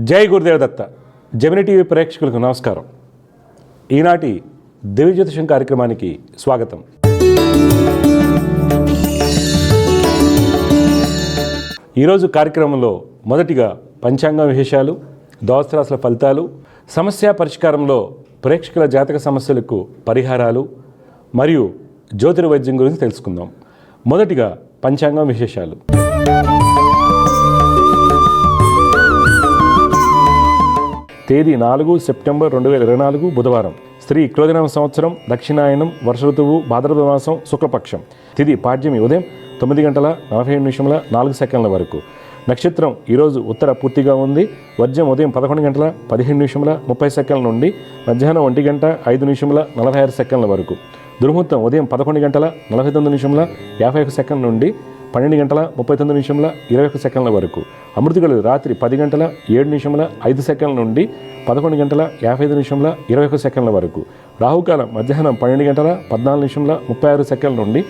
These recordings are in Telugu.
జై గురుదేవ్ దత్త. జెమిని టీవీ ప్రేక్షకులకు నమస్కారం. ఈనాటి దివ్య జ్యోతిషం కార్యక్రమానికి స్వాగతం. ఈరోజు కార్యక్రమంలో మొదటిగా పంచాంగ విశేషాలు, ద్వాదశ రాశుల ఫలితాలు, సమస్య పరిష్కారంలో ప్రేక్షకుల జాతక సమస్యలకు పరిహారాలు మరియు జ్యోతిర్వైద్యం గురించి తెలుసుకుందాం. మొదటిగా పంచాంగం విశేషాలు. తేదీ 4 సెప్టెంబర్ 2024 బుధవారం. శ్రీ క్రోధినామ సంవత్సరం, దక్షిణాయనం, వర్ష ఋతువు, భాద్రపద మాసం, శుక్లపక్షం. తిథి పాడ్యమి ఉదయం 9:47 వరకు. నక్షత్రం ఈరోజు ఉత్తర పూర్తిగా ఉంది. వర్జం ఉదయం 11:15 నుండి మధ్యాహ్నం 1:05:46 వరకు. దుర్ముహూర్తం ఉదయం 11:49 నుండి 12:39 వరకు. అమృతగలు రాత్రి 10:07 నుండి 11:55 వరకు. రాహుకాలం మధ్యాహ్నం 12:14 నుండి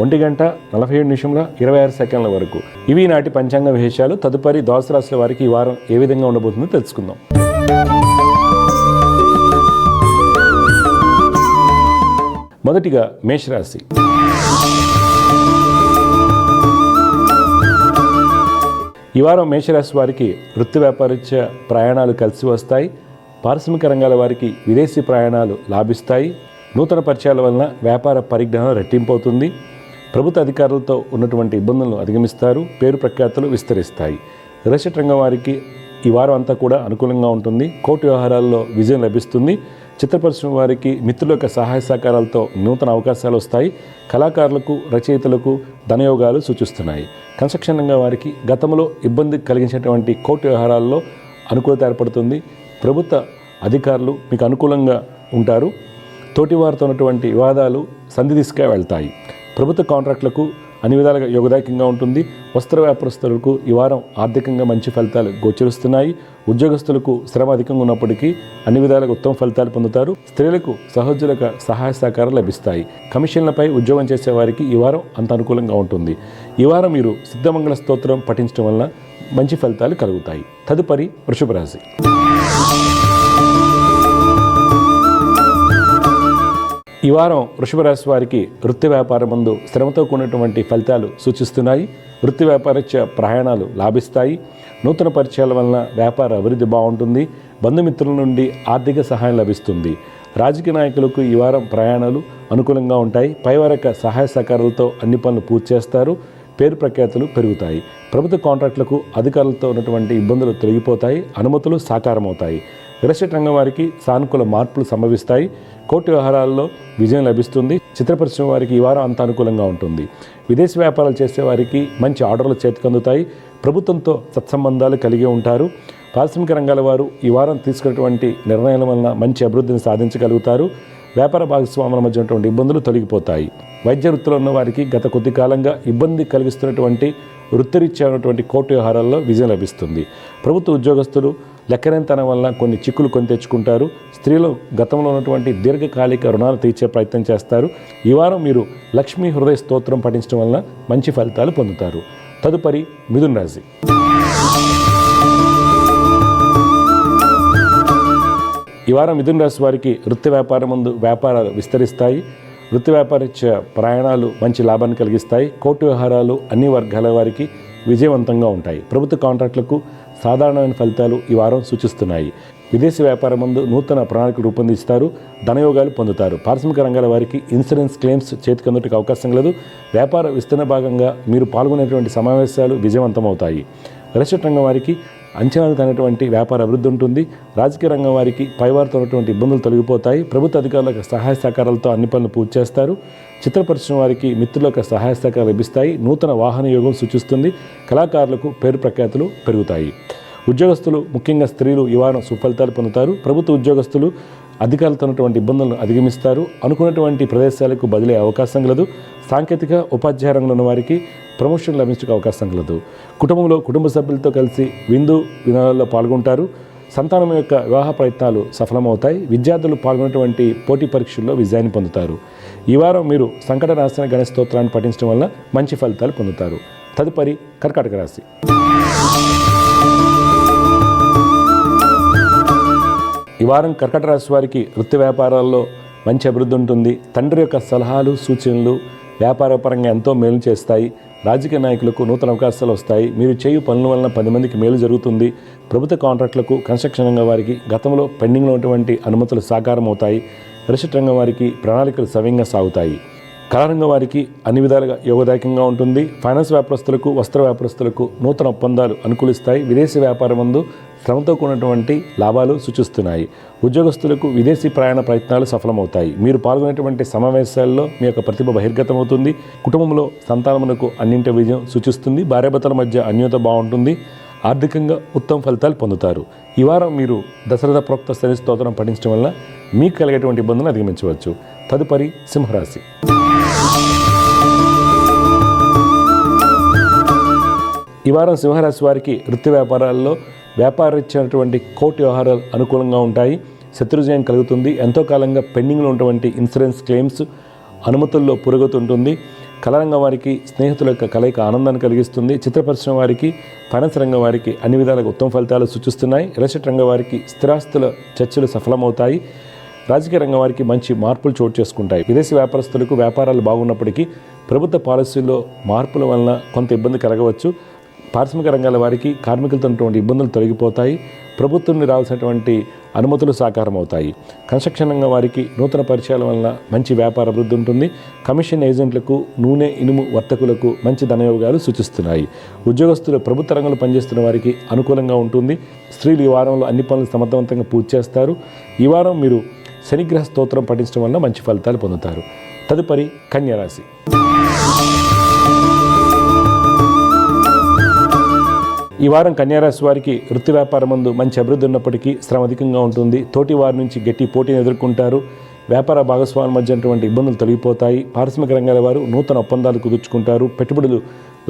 1:47 వరకు. ఇవి నాటి పంచాంగ విశేషాలు. తదుపరి ద్వాదశ రాశుల వారికి ఈ వారం ఏ విధంగా ఉండబోతుందో తెలుసుకుందాం. మొదటిగా మేషరాశి. ఈ వారం మేషరాశి వారికి వృత్తి వ్యాపారరీత్యా ప్రయాణాలు కలిసి వస్తాయి. పారిశ్రామిక రంగాల వారికి విదేశీ ప్రయాణాలు లాభిస్తాయి. నూతన పరిచయాల వలన వ్యాపార పరిజ్ఞానం రెట్టింపు అవుతుంది. ప్రభుత్వ అధికారులతో ఉన్నటువంటి ఇబ్బందులను అధిగమిస్తారు. పేరు ప్రఖ్యాతులు విస్తరిస్తాయి. రియల్ ఎస్టేట్ రంగం వారికి ఈ వారం అంతా కూడా అనుకూలంగా ఉంటుంది. కోర్టు వ్యవహారాల్లో విజయం లభిస్తుంది. చిత్ర పరిశ్రమ వారికి మిత్రుల యొక్క సహాయ సహకారాలతో నూతన అవకాశాలు వస్తాయి. కళాకారులకు, రచయితలకు ధనయోగాలు సూచిస్తున్నాయి. కన్స్ట్రక్షన్ రంగం వారికి గతంలో ఇబ్బంది కలిగించినటువంటి కోర్టు వ్యవహారాల్లో అనుకూలత ఏర్పడుతుంది. ప్రభుత్వ అధికారులు మీకు అనుకూలంగా ఉంటారు. తోటివారితో ఉన్నటువంటి వివాదాలు సంధి దిశగా వెళ్తాయి. ప్రభుత్వ కాంట్రాక్టులకు అన్ని విధాలుగా యోగదాయకంగా ఉంటుంది. వస్త్ర వ్యాపారస్తులకు ఈ వారం ఆర్థికంగా మంచి ఫలితాలు గోచరిస్తున్నాయి. ఉద్యోగస్తులకు శ్రమ అధికంగా ఉన్నప్పటికీ అన్ని విధాలుగా ఉత్తమ ఫలితాలు పొందుతారు. స్త్రీలకు సహోద్యోగుల సహాయ సహకారాలు లభిస్తాయి. కమిషన్లపై ఉద్యోగం చేసే వారికి ఈ వారం అంత అనుకూలంగా ఉంటుంది. ఈ వారం మీరు సిద్ధమంగళ స్తోత్రం పఠించడం వలన మంచి ఫలితాలు కలుగుతాయి. తదుపరి వృషభ రాశి. ఈ వారం వృషభ రాశి వారికి వృత్తి వ్యాపారం ముందు శ్రమతో కూడినటువంటి ఫలితాలు సూచిస్తున్నాయి. వృత్తి వ్యాపారరీత్యా ప్రయాణాలు లాభిస్తాయి. నూతన పరిచయాల వలన వ్యాపార అభివృద్ధి బాగుంటుంది. బంధుమిత్రుల నుండి ఆర్థిక సహాయం లభిస్తుంది. రాజకీయ నాయకులకు ఈ వారం ప్రయాణాలు అనుకూలంగా ఉంటాయి. పైవారక సహాయ సహకారాలతో అన్ని పనులు పూర్తి చేస్తారు. పేరు ప్రఖ్యాతులు పెరుగుతాయి. ప్రభుత్వ కాంట్రాక్టులకు అధికారులతో ఉన్నటువంటి ఇబ్బందులు తొలగిపోతాయి. అనుమతులు సాకారమవుతాయి. రియల్ ఎస్టేట్ రంగం వారికి సానుకూల మార్పులు సంభవిస్తాయి. కోర్టు వ్యవహారాల్లో విజయం లభిస్తుంది. చిత్ర పరిశ్రమ వారికి ఈ వారం అంత అనుకూలంగా ఉంటుంది. విదేశీ వ్యాపారాలు చేసే వారికి మంచి ఆర్డర్లు చేతికందుతాయి. ప్రభుత్వంతో సత్సంబంధాలు కలిగి ఉంటారు. పారిశ్రామిక రంగాల వారు ఈ వారం తీసుకున్నటువంటి నిర్ణయాల వలన మంచి అభివృద్ధిని సాధించగలుగుతారు. వ్యాపార భాగస్వాముల మధ్య ఉన్నటువంటి ఇబ్బందులు తొలగిపోతాయి. వైద్య వృత్తిలో ఉన్న వారికి గత కొద్ది కాలంగా ఇబ్బంది కలిగిస్తున్నటువంటి వృత్తిరీత్యా ఉన్నటువంటి కోర్టు వ్యవహారాల్లో విజయం లభిస్తుంది. ప్రభుత్వ ఉద్యోగస్తులు లెక్కలేనితనం వలన కొన్ని చిక్కులు కొని తెచ్చుకుంటారు. స్త్రీలు గతంలో ఉన్నటువంటి దీర్ఘకాలిక రుణాలు తీర్చే ప్రయత్నం చేస్తారు. ఈ వారం మీరు లక్ష్మీ హృదయ స్తోత్రం పఠించడం వలన మంచి ఫలితాలు పొందుతారు. తదుపరి మిథున రాశి. ఈ వారం మిథున రాశి వారికి వృత్తి వ్యాపారం ముందు వ్యాపారాలు విస్తరిస్తాయి. వృత్తి వ్యాపారరీత్యా ప్రయాణాలు మంచి లాభాన్ని కలిగిస్తాయి. కోర్టు వ్యవహారాలు అన్ని వర్గాల వారికి విజయవంతంగా ఉంటాయి. ప్రభుత్వ కాంట్రాక్టులకు సాధారణమైన ఫలితాలు ఈ వారం సూచిస్తున్నాయి. విదేశీ వ్యాపారం ముందు నూతన ప్రణాళికలు రూపొందిస్తారు. ధనయోగాలు పొందుతారు. పారిశ్రామిక రంగాల వారికి ఇన్సూరెన్స్ క్లెయిమ్స్ చేతికందుటకు అవకాశం లేదు. వ్యాపార విస్తరణ భాగంగా మీరు పాల్గొనేటువంటి సమావేశాలు విజయవంతమవుతాయి. రియల్ ఎస్టేట్ రంగం వారికి అంచనాలు తగినటువంటి వ్యాపార అభివృద్ధి ఉంటుంది. రాజకీయ రంగం వారికి పైవారితో ఉన్నటువంటి ఇబ్బందులు తొలగిపోతాయి. ప్రభుత్వ అధికారుల సహాయ సహకారాలతో అన్ని పనులు పూర్తి చేస్తారు. చిత్ర పరిశ్రమ వారికి మిత్రుల యొక్క సహాయ సహకారాలు లభిస్తాయి. నూతన వాహన యోగం సూచిస్తుంది. కళాకారులకు పేరు ప్రఖ్యాతులు పెరుగుతాయి. ఉద్యోగస్తులు, ముఖ్యంగా స్త్రీలు ఈ వారం సుఫలితాలు పొందుతారు. ప్రభుత్వ ఉద్యోగస్తులు అధికారులతో ఉన్నటువంటి ఇబ్బందులను అధిగమిస్తారు. అనుకున్నటువంటి ప్రదేశాలకు బదిలీ అవకాశం కలదు. సాంకేతిక ఉపాధ్యాయ రంగంలో ఉన్న వారికి ప్రమోషన్ లభించే అవకాశం కలదు. కుటుంబంలో కుటుంబ సభ్యులతో కలిసి విందు వినోదాల్లో పాల్గొంటారు. సంతానం యొక్క వివాహ ప్రయత్నాలు సఫలమవుతాయి. విద్యార్థులు పాల్గొనేటువంటి పోటీ పరీక్షల్లో విజయాన్ని పొందుతారు. ఈ వారం మీరు సంకటనాశన గణేశ స్తోత్రాన్ని పఠించడం వల్ల మంచి ఫలితాలు పొందుతారు. తదుపరి కర్కాటక రాశి. ఈ వారం కర్కట రాశి వారికి వృత్తి వ్యాపారాల్లో మంచి అభివృద్ధి ఉంటుంది. తండ్రి యొక్క సలహాలు సూచనలు వ్యాపారపరంగా ఎంతో మేలు చేస్తాయి. రాజకీయ నాయకులకు నూతన అవకాశాలు వస్తాయి. మీరు చేయు పనుల వలన 10 మందికి మేలు జరుగుతుంది. ప్రభుత్వ కాంట్రాక్టులకు కన్స్ట్రక్షన్ రంగం వారికి గతంలో పెండింగ్లో ఉన్నటువంటి అనుమతులు సాకారం అవుతాయి. రిజిస్టర్ రంగం వారికి ప్రణాళికలు సవ్యంగా సాగుతాయి. కళారంగం వారికి అన్ని విధాలుగా యోగదాయకంగా ఉంటుంది. ఫైనాన్స్ వ్యాపారస్తులకు వస్త్ర వ్యాపారస్తులకు నూతన ఒప్పందాలు అనుకూలిస్తాయి. విదేశీ వ్యాపారం ముందు శ్రమతో కూడినటువంటి లాభాలు సూచిస్తున్నాయి. ఉద్యోగస్తులకు విదేశీ ప్రయాణ ప్రయత్నాలు సఫలమవుతాయి. మీరు పాల్గొనేటువంటి సమావేశాల్లో మీ యొక్క ప్రతిభ బహిర్గతమవుతుంది. కుటుంబంలో సంతానమునకు అన్నింటి విజయం సూచిస్తుంది. భార్యాభర్తల మధ్య అన్యోన్యత బాగుంటుంది. ఆర్థికంగా ఉత్తమ ఫలితాలు పొందుతారు. ఈ వారం మీరు దశరథ ప్రోక్త శని స్తోత్రం పఠించడం వల్ల మీకు కలిగేటువంటి ఇబ్బందులను అధిగమించవచ్చు. తదుపరి సింహరాశి. ఈ వారం సింహరాశి వారికి వృత్తి వ్యాపారాల్లో వ్యాపారరీత్యైనటువంటి కోర్టు వ్యవహారాలు అనుకూలంగా ఉంటాయి. శత్రుజయం కలుగుతుంది. ఎంతో కాలంగా పెండింగ్లో ఉన్నటువంటి ఇన్సూరెన్స్ క్లెయిమ్స్ అనుమతుల్లో పురోగతి ఉంటుంది. కళారంగం వారికి స్నేహితుల యొక్క కలయిక ఆనందాన్ని కలిగిస్తుంది. చిత్ర పరిశ్రమ వారికి ఫైనాన్స్ రంగం వారికి అన్ని విధాలుగా ఉత్తమ ఫలితాలు సూచిస్తున్నాయి. రియల్ ఎస్టేట్ రంగం వారికి స్థిరాస్తుల చర్చలు సఫలమవుతాయి. రాజకీయ రంగం వారికి మంచి మార్పులు చోటు చేసుకుంటాయి. విదేశీ వ్యాపారస్తులకు వ్యాపారాలు బాగున్నప్పటికీ ప్రభుత్వ పాలసీల్లో మార్పుల వలన కొంత ఇబ్బంది కలగవచ్చు. పారిశ్రామిక రంగాల వారికి కార్మికులతో ఉన్నటువంటి ఇబ్బందులు తొలగిపోతాయి. ప్రభుత్వం నుండి రావాల్సినటువంటి అనుమతులు సాకారం అవుతాయి. కన్స్ట్రక్షన్ రంగం వారికి నూతన పరిచయాల వలన మంచి వ్యాపార అభివృద్ధి ఉంటుంది. కమిషన్ ఏజెంట్లకు నూనె ఇనుము వర్తకులకు మంచి ధనయోగాలు సూచిస్తున్నాయి. ఉద్యోగస్తులు ప్రభుత్వ రంగంలో పనిచేస్తున్న వారికి అనుకూలంగా ఉంటుంది. స్త్రీలు ఈ వారంలో అన్ని పనులు సమర్థవంతంగా పూర్తి చేస్తారు. ఈ వారం మీరు శనిగ్రహ స్తోత్రం పఠించడం వల్ల మంచి ఫలితాలు పొందుతారు. తదుపరి కన్యారాశి. ఈ వారం కన్యారాశి వారికి వృత్తి వ్యాపారం ముందు మంచి అభివృద్ధి ఉన్నప్పటికీ శ్రమ అధికంగా ఉంటుంది. తోటి వారి నుంచి గట్టి పోటీని ఎదుర్కొంటారు. వ్యాపార భాగస్వాముల మధ్య ఉన్నటువంటి ఇబ్బందులు తొలగిపోతాయి. పారిశ్రామిక రంగాల వారు నూతన ఒప్పందాలు కుదుర్చుకుంటారు. పెట్టుబడులు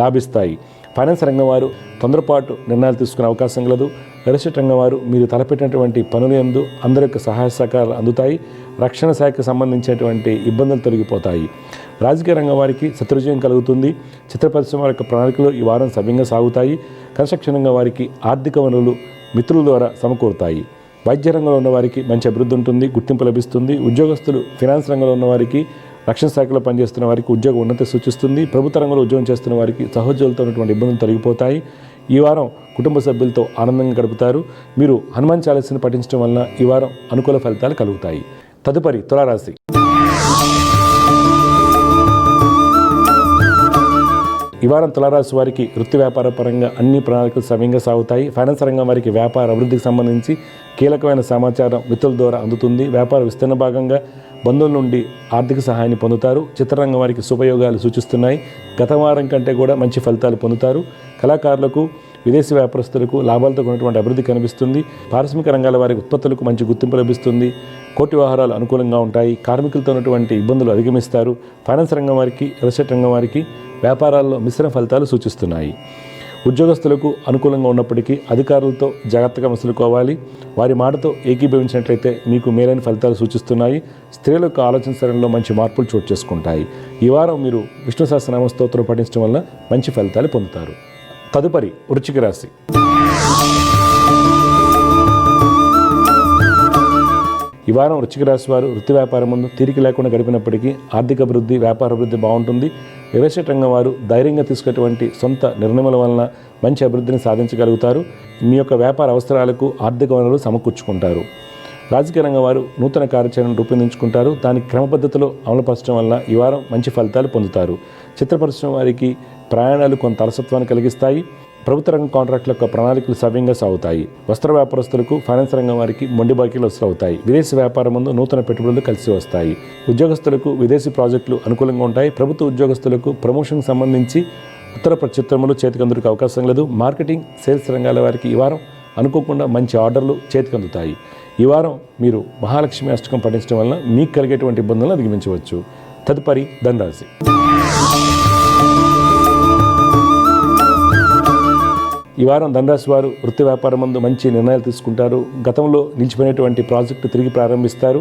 లాభిస్తాయి. ఫైనాన్స్ రంగం వారు తొందరపాటు నిర్ణయాలు తీసుకునే అవకాశం కలదు. రియల్ ఎస్టేట్ రంగం వారు మీరు తలపెట్టినటువంటి పనుల యందు అందరి యొక్క సహాయ సహకారాలు అందుతాయి. రక్షణ శాఖకు సంబంధించినటువంటి ఇబ్బందులు తొలగిపోతాయి. రాజకీయ రంగం వారికి శత్రుజయం కలుగుతుంది. చిత్ర పరిశ్రమ వారి యొక్క ప్రణాళికలు ఈ వారం సవ్యంగా సాగుతాయి. కన్స్ట్రక్షన్ రంగం వారికి ఆర్థిక వనరులు మిత్రుల ద్వారా సమకూరుతాయి. వైద్య రంగంలో ఉన్న వారికి మంచి అభివృద్ధి ఉంటుంది. గుర్తింపు లభిస్తుంది. ఉద్యోగస్తులు ఫైనాన్స్ రంగంలో ఉన్న వారికి రక్షణ శాఖలో పనిచేస్తున్న వారికి ఉద్యోగ ఉన్నతి సూచిస్తుంది. ప్రభుత్వ రంగంలో ఉద్యోగం చేస్తున్న వారికి సహోద్యోగులతో ఉన్నటువంటి ఇబ్బందులు తొలగిపోతాయి. ఈ వారం కుటుంబ సభ్యులతో ఆనందంగా గడుపుతారు. మీరు హనుమాన్ చాలీసాను పఠించడం వలన ఈ వారం అనుకూల ఫలితాలు కలుగుతాయి. తదుపరి తులారాశి. ఈ వారం తులారాశి వారికి వృత్తి వ్యాపార పరంగా అన్ని ప్రణాళికలు సవ్యంగా సాగుతాయి. ఫైనాన్స్ రంగం వారికి వ్యాపార అభివృద్ధికి సంబంధించి కీలకమైన సమాచారం మిత్రుల ద్వారా అందుతుంది. వ్యాపార విస్తరణ భాగంగా బంధువుల నుండి ఆర్థిక సహాయాన్ని పొందుతారు. చిత్రరంగం వారికి శుభయోగాలు సూచిస్తున్నాయి. గత వారం కంటే కూడా మంచి ఫలితాలు పొందుతారు. కళాకారులకు విదేశీ వ్యాపారస్తులకు లాభాలతో ఉన్నటువంటి అభివృద్ధి కనిపిస్తుంది. పారిశ్రామిక రంగాల వారికి ఉత్పత్తులకు మంచి గుర్తింపు లభిస్తుంది. కోర్టు వ్యవహారాలు అనుకూలంగా ఉంటాయి. కార్మికులతో ఉన్నటువంటి ఇబ్బందులు అధిగమిస్తారు. ఫైనాన్స్ రంగం వారికి రియల్ ఎస్టేట్ రంగం వారికి వ్యాపారాల్లో మిశ్రమ ఫలితాలు సూచిస్తున్నాయి. ఉద్యోగస్తులకు అనుకూలంగా ఉన్నప్పటికీ అధికారులతో జాగ్రత్తగా మసులుకోవాలి. వారి మాటతో ఏకీభవించినట్లయితే మీకు మేలైన ఫలితాలు సూచిస్తున్నాయి. స్త్రీల యొక్క ఆలోచన సరళిలో మంచి మార్పులు చోటు చేసుకుంటాయి. ఈ వారం మీరు విష్ణు సహస్రనామ స్తోత్రం పఠించడం వల్ల మంచి ఫలితాలు పొందుతారు. తదుపరి వృశ్చిక రాశి. ఈ వారం వృశ్చిక రాశి వారు వృత్తి వ్యాపారం ముందు తీరిక లేకుండా గడిపినప్పటికీ ఆర్థిక అభివృద్ధి వ్యాపార అభివృద్ధి బాగుంటుంది. రియల్ ఎస్టేట్ రంగం వారు ధైర్యంగా తీసుకున్నటువంటి సొంత నిర్ణయముల వలన మంచి అభివృద్ధిని సాధించగలుగుతారు. మీ యొక్క వ్యాపార అవసరాలకు ఆర్థిక వనరులు సమకూర్చుకుంటారు. రాజకీయ రంగం వారు నూతన కార్యాచరణను రూపొందించుకుంటారు. దానికి క్రమ పద్ధతిలో అమలుపరచడం వల్ల ఈ వారం మంచి ఫలితాలు పొందుతారు. చిత్ర పరిశ్రమ వారికి ప్రయాణాలు కొంత అలసత్వాన్ని కలిగిస్తాయి. ప్రభుత్వ రంగ కాంట్రాక్టుల యొక్క ప్రణాళికలు సవ్యంగా సాగుతాయి. వస్త్ర వ్యాపారస్తులకు ఫైనాన్స్ రంగం వారికి మొండి బాకీలు వసూలవుతాయి. విదేశీ వ్యాపారం ముందు నూతన పెట్టుబడులు కలిసి వస్తాయి. ఉద్యోగస్తులకు విదేశీ ప్రాజెక్టులు అనుకూలంగా ఉంటాయి. ప్రభుత్వ ఉద్యోగస్తులకు ప్రమోషన్కి సంబంధించి ఉత్తర ప్రత్యుత్తరములు చేతికందుకు అవకాశం లేదు. మార్కెటింగ్ సేల్స్ రంగాల వారికి ఈ వారం అనుకోకుండా మంచి ఆర్డర్లు చేతికందుతాయి. ఈ వారం మీరు మహాలక్ష్మి అష్టకం పఠించడం వలన మీకు కలిగేటువంటి ఇబ్బందులను అధిగమించవచ్చు. తదుపరి ధనురాశి. ఈ వారం ధనురాశి వారు వృత్తి వ్యాపారం ముందు మంచి నిర్ణయాలు తీసుకుంటారు. గతంలో నిలిచిపోయినటువంటి ప్రాజెక్టు తిరిగి ప్రారంభిస్తారు.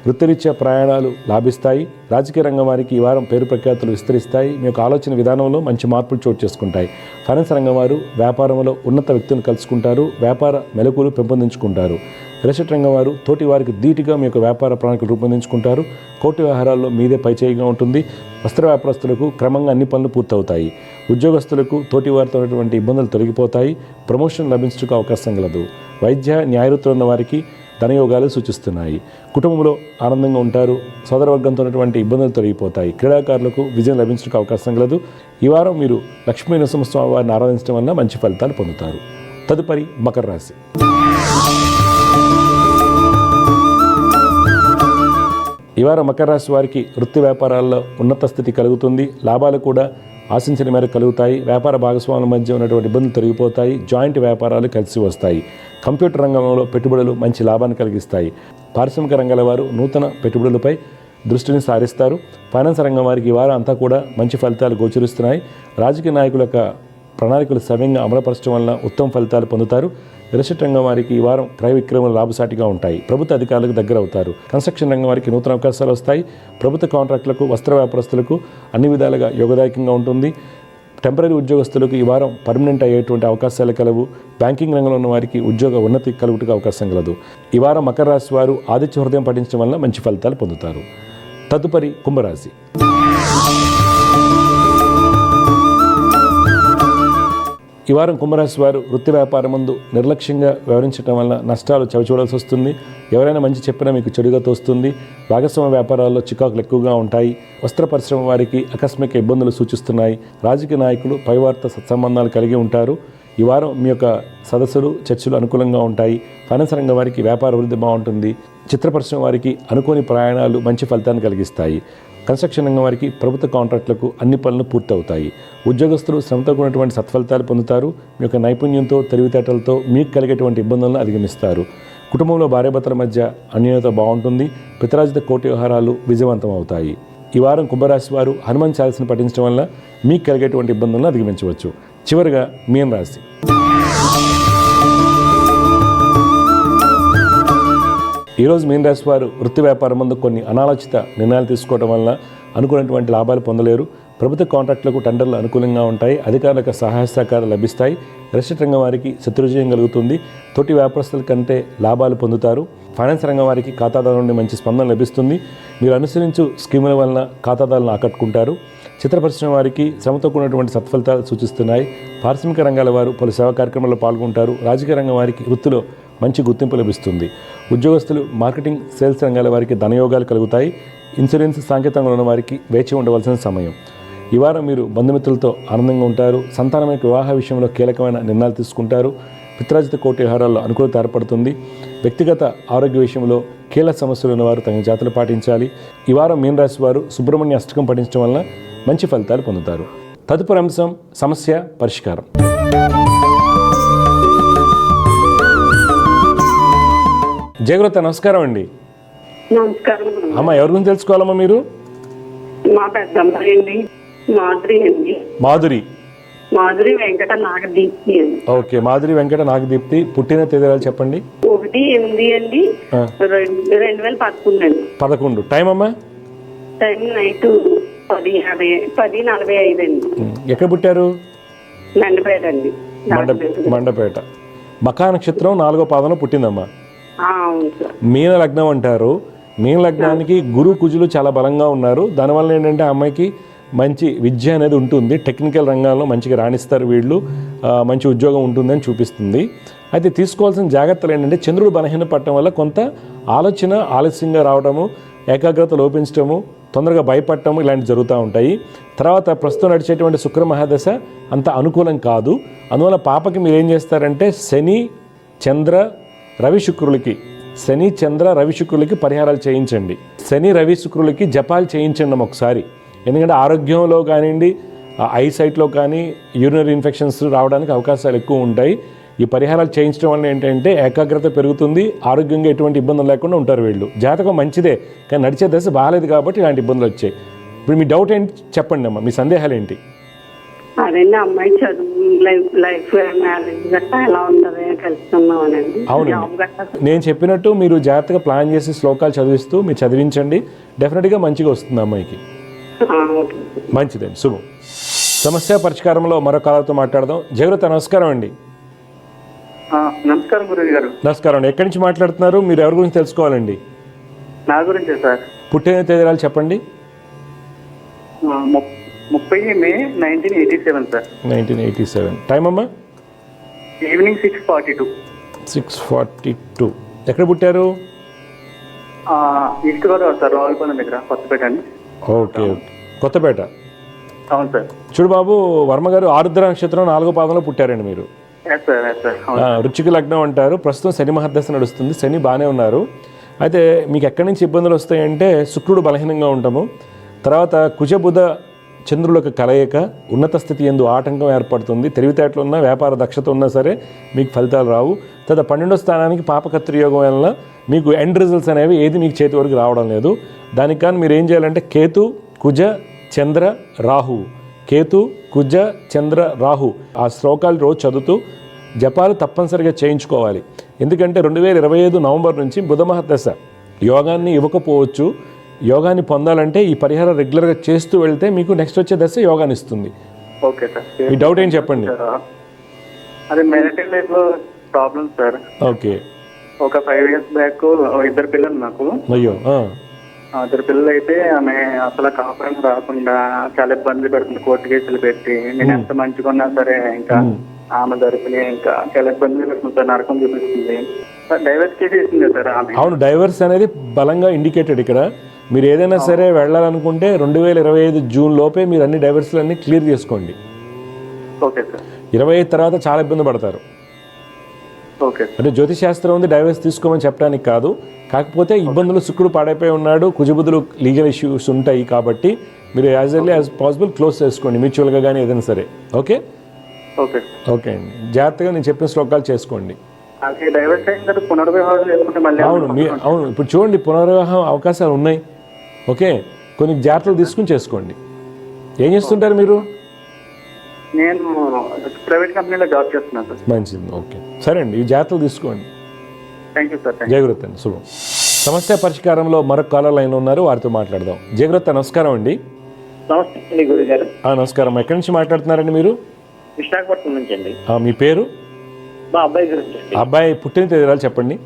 వృత్తిరీత్యా ప్రయాణాలు లాభిస్తాయి. రాజకీయ రంగం వారికి ఈ వారం పేరు ప్రఖ్యాతులు విస్తరిస్తాయి. మీ యొక్క ఆలోచన విధానంలో మంచి మార్పులు చోటు చేసుకుంటాయి. ఫైనాన్స్ రంగం వారు వ్యాపారంలో ఉన్నత వ్యక్తులను కలుసుకుంటారు. వ్యాపార మెలకువలు పెంపొందించుకుంటారు. రియల్ ఎస్టేట్ రంగం వారు తోటి వారికి ధీటుగా మీ యొక్క వ్యాపార ప్రణాళికలు రూపొందించుకుంటారు. కోర్టు వ్యవహారాల్లో మీదే పైచేయిగా ఉంటుంది. వస్త్ర వ్యాపారస్తులకు క్రమంగా అన్ని పనులు పూర్తవుతాయి. ఉద్యోగస్తులకు తోటి వారితో ఉన్నటువంటి ఇబ్బందులు తొలగిపోతాయి. ప్రమోషన్ లభించడానికి అవకాశం కలదు. వైద్య న్యాయవృత్తులు ఉన్న వారికి ధనయోగాలు సూచిస్తున్నాయి. కుటుంబంలో ఆనందంగా ఉంటారు. సోదరవర్గంతో ఉన్నటువంటి ఇబ్బందులు తొలగిపోతాయి. క్రీడాకారులకు విజయం లభించడానికి అవకాశం కలదు. ఈ వారం మీరు లక్ష్మీ నరసింహస్వామి వారిని ఆరాధించడం వల్ల మంచి ఫలితాలు పొందుతారు. తదుపరి మకర రాశి. ఈ వారం మకర రాశి వారికి వృత్తి వ్యాపారాల్లో ఉన్నత స్థితి కలుగుతుంది. లాభాలు కూడా ఆశించిన మేరకు కలుగుతాయి. వ్యాపార భాగస్వాముల మధ్య ఉన్నటువంటి ఇబ్బందులు తొలగిపోతాయి. జాయింట్ వ్యాపారాలు కలిసి వస్తాయి. కంప్యూటర్ రంగంలో పెట్టుబడులు మంచి లాభాన్ని కలిగిస్తాయి. పారిశ్రామిక రంగాల వారు నూతన పెట్టుబడులపై దృష్టిని సారిస్తారు. ఫైనాన్స్ రంగం వారికి ఈ వారం అంతా కూడా మంచి ఫలితాలు గోచరిస్తున్నాయి. రాజకీయ నాయకుల యొక్క ప్రణాళికలు సవ్యంగా అమలుపరచడం వలన ఉత్తమ ఫలితాలు పొందుతారు. రియల్ ఎస్టేట్ రంగం వారికి ఈ వారం క్రయ విక్రయాలు లాభసాటిగా ఉంటాయి. ప్రభుత్వ అధికారులకు దగ్గర అవుతారు. కన్స్ట్రక్షన్ రంగం వారికి నూతన అవకాశాలు వస్తాయి. ప్రభుత్వ కాంట్రాక్టులకు, వస్త్ర వ్యాపారస్తులకు అన్ని విధాలుగా యోగదాయకంగా ఉంటుంది. టెంపరీ ఉద్యోగస్తులకు ఈ వారం పర్మనెంట్ అయ్యేటువంటి అవకాశాలు కలవు. బ్యాంకింగ్ రంగంలో ఉన్న వారికి ఉద్యోగ ఉన్నతి కలుగుటకు అవకాశం కలదు. ఈ వారం మకర రాశి వారు ఆదిత్య హృదయం పఠించడం వల్ల మంచి ఫలితాలు పొందుతారు. తదుపరి కుంభరాశి. ఈ వారం కుంభరాశి వారు వృత్తి వ్యాపారం ముందు నిర్లక్ష్యంగా వ్యవహరించడం వల్ల నష్టాలు చవిచూడాల్సి వస్తుంది. ఎవరైనా మంచి చెప్పినా మీకు చెడుగా తోస్తుంది. భాగస్వామ్య వ్యాపారాల్లో చికాకులు ఎక్కువగా ఉంటాయి. వస్త్ర పరిశ్రమ వారికి ఆకస్మిక ఇబ్బందులు సూచిస్తున్నాయి. రాజకీయ నాయకులు పైవార్త సత్సంబంధాలు కలిగి ఉంటారు. ఈ వారం మీ యొక్క సదస్సులు, చర్చలు అనుకూలంగా ఉంటాయి. ఫైనాన్స్ రంగం వారికి వ్యాపార అభివృద్ధి బాగుంటుంది. చిత్ర పరిశ్రమ వారికి అనుకోని ప్రయాణాలు మంచి ఫలితాన్ని కలిగిస్తాయి. కన్స్ట్రక్షన్ రంగం వారికి ప్రభుత్వ కాంట్రాక్టులకు అన్ని పనులు పూర్తవుతాయి. ఉద్యోగస్తులు శ్రమతో కూడినటువంటి సత్ఫలితాలు పొందుతారు. మీ యొక్క నైపుణ్యంతో, తెలివితేటలతో మీకు కలిగేటువంటి ఇబ్బందులను అధిగమిస్తారు. కుటుంబంలో భార్యాభర్తల మధ్య అన్యోన్యత బాగుంటుంది. పితరాజిత కోర్టు వ్యవహారాలు విజయవంతం అవుతాయి. ఈ వారం కుంభరాశి వారు హనుమాన్ చాలీసాను పఠించడం వల్ల మీకు కలిగేటువంటి ఇబ్బందులను అధిగమించవచ్చు. చివరిగా మీన రాశి. ఈరోజు మీన రాశి వారు వృత్తి వ్యాపారం ముందు కొన్ని అనాలోచిత నిర్ణయాలు తీసుకోవడం వలన అనుకున్నటువంటి లాభాలు పొందలేరు. ప్రభుత్వ కాంట్రాక్టులకు టెండర్లు అనుకూలంగా ఉంటాయి. అధికారులకు సహాయ సహకారాలు లభిస్తాయి. రియల్ ఎస్టేట్ రంగం వారికి శత్రుజయం కలుగుతుంది. తోటి వ్యాపారస్తుల కంటే లాభాలు పొందుతారు. ఫైనాన్స్ రంగం వారికి ఖాతాదారుల నుండి మంచి స్పందన లభిస్తుంది. మీరు అనుసరించు స్కీముల వలన ఖాతాదారులను ఆకట్టుకుంటారు. చిత్ర పరిశ్రమ వారికి శ్రమతో కూడినటువంటి సత్ఫలితాలు సూచిస్తున్నాయి. పారిశ్రామిక రంగాల వారు పలు సేవా కార్యక్రమాల్లో పాల్గొంటారు. రాజకీయ రంగం వారికి వృత్తిలో మంచి గుర్తింపు లభిస్తుంది. ఉద్యోగస్తులు, మార్కెటింగ్, సేల్స్ రంగాల వారికి ధనయోగాలు కలుగుతాయి. ఇన్సూరెన్స్, సాంకేతికంగా ఉన్న వారికి వేచి ఉండవలసిన సమయం. ఈ వారం మీరు బంధుమిత్రులతో ఆనందంగా ఉంటారు. సంతానమైన వివాహ విషయంలో కీలకమైన నిర్ణయాలు తీసుకుంటారు. పిత్రాజిత కోర్టు వ్యవహారాల్లో అనుకూలత ఏర్పడుతుంది. వ్యక్తిగత ఆరోగ్య విషయంలో కీలక సమస్యలు ఉన్నవారు తగిన జాగ్రత్తలు పాటించాలి. ఈ వారం మీన రాశి వారు సుబ్రహ్మణ్య అష్టకం పఠించడం వలన మంచి ఫలితాలు పొందుతారు. తదుపరి అంశం సమస్య పరిష్కారం. జయగ్రత, నమస్కారం అండి. నమస్కారం అమ్మ, ఎవరి గురించి తెలుసుకోవాలమ్మా మీరు? మా పెద్దమ్మాయి అండి, మాధురి అండి. మాధురి వెంకట నాగదీప్తి అండి. ఓకే, మాధురి వెంకట నాగదీప్తి. పుట్టిన తేదీలు చెప్పండి. 1/8 అండి, 2011 అండి. 11. టైం అమ్మా? టైం నైట్ 10:45 అండి. ఎక్కడ పుట్టారు? మండపేట అండి. మండపేట. మఖా నక్షత్రం 4వ పాదంలో పుట్టిందమ్మా. అవును సార్. మీన లగ్నం అంటారు. మీన లగ్నానికి గురు కుజులు చాలా బలంగా ఉన్నారు. దానివల్ల ఏంటంటే అమ్మాయికి మంచి విద్య అనేది ఉంటుంది. టెక్నికల్ రంగాల్లో మంచిగా రాణిస్తారు వీళ్ళు. మంచి ఉద్యోగం ఉంటుందని చూపిస్తుంది. అయితే తీసుకోవాల్సిన జాగ్రత్తలు ఏంటంటే చంద్రుడు బలహీన పడటం వల్ల కొంత ఆలోచన ఆలస్యంగా రావడము, ఏకాగ్రత లోపించడము, తొందరగా భయపడటము ఇలాంటివి జరుగుతూ ఉంటాయి. తర్వాత ప్రస్తుతం నడిచేటువంటి శుక్ర మహాదశ అంత అనుకూలం కాదు. అందువల్ల పాపకి మీరు ఏం చేస్తారంటే శని, చంద్ర, రవి, శుక్రులకి పరిహారాలు చేయించండి. శని, రవి, శుక్రులకి జపాలు చేయించండి ఒకసారి. ఎందుకంటే ఆరోగ్యంలో కానివ్వండి, ఐసైట్లో కానీ యూరినరీ ఇన్ఫెక్షన్స్ రావడానికి అవకాశాలు ఎక్కువ ఉంటాయి. ఈ పరిహారాలు చేయించడం వల్ల ఏంటంటే ఏకాగ్రత పెరుగుతుంది. ఆరోగ్యంగా ఎటువంటి ఇబ్బందులు లేకుండా ఉంటారు వీళ్ళు. జాతకం మంచిదే, కానీ నడిచే దశ బాగాలేదు కాబట్టి ఇలాంటి ఇబ్బందులు వచ్చాయి. ఇప్పుడు మీ డౌట్ ఏంటి చెప్పండి అమ్మా, మీ సందేహాలు ఏంటి? అదండి అమ్మాయి చదువు లైఫ్ మ్యారేజ్ గట్టా ఎలా ఉంటది తెలుసుకున్నామనండి. అవునండి. జాబ్ గట్టా నేను చెప్పినట్టు మీరు జాగ్రత్తగా ప్లాన్ చేసి శ్లోకాలు చదివిస్తూ మీరు చదివించండి, డెఫినెట్గా మంచిగా వస్తుంది అమ్మాయికి. ఓకే. మంచిదండి, శుభం. సమస్య పరిష్కారంలో మరో కాలతో మాట్లాడదాం. జగరత నమస్కారం అండి. నమస్కారం గురువు గారు. నమస్కారం అండి. ఎక్కడి నుంచి మాట్లాడుతున్నారు? మీరు ఎవరి గురించి తెలుసుకోవాలండి? నా గురించే సార్. పుట్టిన తేదీరాలు చెప్పండి. 30 మే 1987 సార్. 1987. టైం అమ్మా? ఈవినింగ్ 6:42. 6:42. ఎక్కడ పుట్టారు? ఈస్ట్ గోదావరి సార్, రావులపాలెం దగ్గర, కొత్తపేట అండి. ఓకే, కొత్తపేట. అవును సార్. చూడు బాబు, వర్మ గారు ఆరుద్ర నక్షత్రం 4వ పాదంలో పుట్టారండి మీరు. Yes sir, yes sir. రుచికి లగ్నం అంటారు. ప్రస్తుతం శని మహర్దశ నడుస్తుంది. శని బాగానే ఉన్నారు. అయితే మీకు ఎక్కడి నుంచి ఇబ్బందులు వస్తాయంటే శుక్రుడు బలహీనంగా ఉంటాము, తర్వాత కుజబుధ చంద్రుల యొక్క కలయిక, ఉన్నత స్థితి యందు ఆటంకం ఏర్పడుతుంది. తెలివితేటలు ఉన్నా, వ్యాపార దక్షత ఉన్నా సరే మీకు ఫలితాలు రావు. తర్వాత 12వ స్థానానికి పాపకత్రి యోగం వలన మీకు ఎండ్ రిజల్ట్స్ అనేవి ఏది మీకు చేతి వరకు రావడం లేదు. దానికి కానీ మీరు ఏం చేయాలంటే కేతు, కుజ, చంద్ర, రాహు, కేతు, కుజ, చంద్ర, రాహు ఆ శ్లోకాలు రోజు చదువుతూ జపాలు తప్పనిసరిగా చేయించుకోవాలి. ఎందుకంటే 2025 నవంబర్ నుంచి బుధ మహర్దశ యోగాన్ని ఇవ్వకపోవచ్చు. యోగాన్ని పొందాలంటే ఈ పరిహారం రెగ్యులర్గా చేస్తూ వెళ్తే మీకు నెక్స్ట్ వచ్చే దశ యోగాన్ని ఇస్తుంది. Okay sir. మీ డౌట్ ఏం చెప్పండి. అదే మ్యారిటల్ లైఫ్ లో ప్రాబ్లం సార్. ఓకే. ఒక 5 years బ్యాక్ 2 పిల్లలు నాకు. అయ్యో. 2 పిల్లలు అయితే ఆమె అసలు కాపురం రాకుండా చాలా ఇబ్బంది పెడుతుంది. కోర్టు కేసులు పెట్టి నేను ఎంత మంచిగా ఉన్నా సరే ఇంకా ఆమె తరపుని ఇంకా చాలా ఇబ్బంది పెడుతుంది సార్. నరకం చూపిస్తుంది. డైవర్స్ కేసు ఇస్తుంది సార్ ఆమె. అవును, డైవర్స్ అనేది బలంగా ఇండికేటెడ్ ఇక్కడ. మీరు ఏదైనా సరే వెళ్ళాలనుకుంటే 2025 జూన్ లోపే మీరు అన్ని డైవర్స్లన్నీ క్లియర్ చేసుకోండి. Okay sir. 25 తర్వాత చాలా ఇబ్బంది పడతారు. ఓకే. అంటే జ్యోతిష్ శాస్త్రం ఉంది డైవర్స్ తీసుకోమని చెప్పడానికి కాదు, కాకపోతే ఇబ్బందులు శుక్రుడు పాడైపోయి ఉన్నాడు, కుజబుద్ధులు లీగల్ ఇష్యూస్ ఉంటాయి కాబట్టి మీరు as early as possible close చేసుకోండి, మ్యూచువల్గా కానీ ఏదైనా సరే. ఓకే. ఓకే. ఓకే అండి, జాగ్రత్తగా నేను చెప్పిన శ్లోకాలు చేసుకోండి. డైవర్స్ అయిన తర్వాత పునర్వివాహం చేసుకుంటే మళ్ళీ అవును ఇప్పుడు చూడండి, పునర్వివాహం అవకాశాలు ఉన్నాయి. ఓకే, కొన్ని జాగ్రత్తలు తీసుకుని చేసుకోండి. ఏం చేస్తుంటారు మీరు? నేను ప్రైవేట్ కంపెనీలో జాబ్ చేస్తున్నాను సార్. మంచిది. ఓకే, సరే అండి, ఈ జాగ్రత్తలు తీసుకోండి. Thank you sir. జయగురత్ అండి, శుభం. సమస్య పరిష్కారంలో మరొక కాలర్ లైన్లో ఉన్నారు, వారితో మాట్లాడదాం. జయగురత్, నమస్కారం అండి. నమస్తే అండి గురుగారు. నమస్కారం. ఎక్కడి నుంచి మాట్లాడుతున్నారండి మీరు? విశాఖపట్నం నుంచి అండి. మీ పేరు? మా అబ్బాయి గురించి. అబ్బాయి పుట్టిన తేదీరాలు చెప్పండి.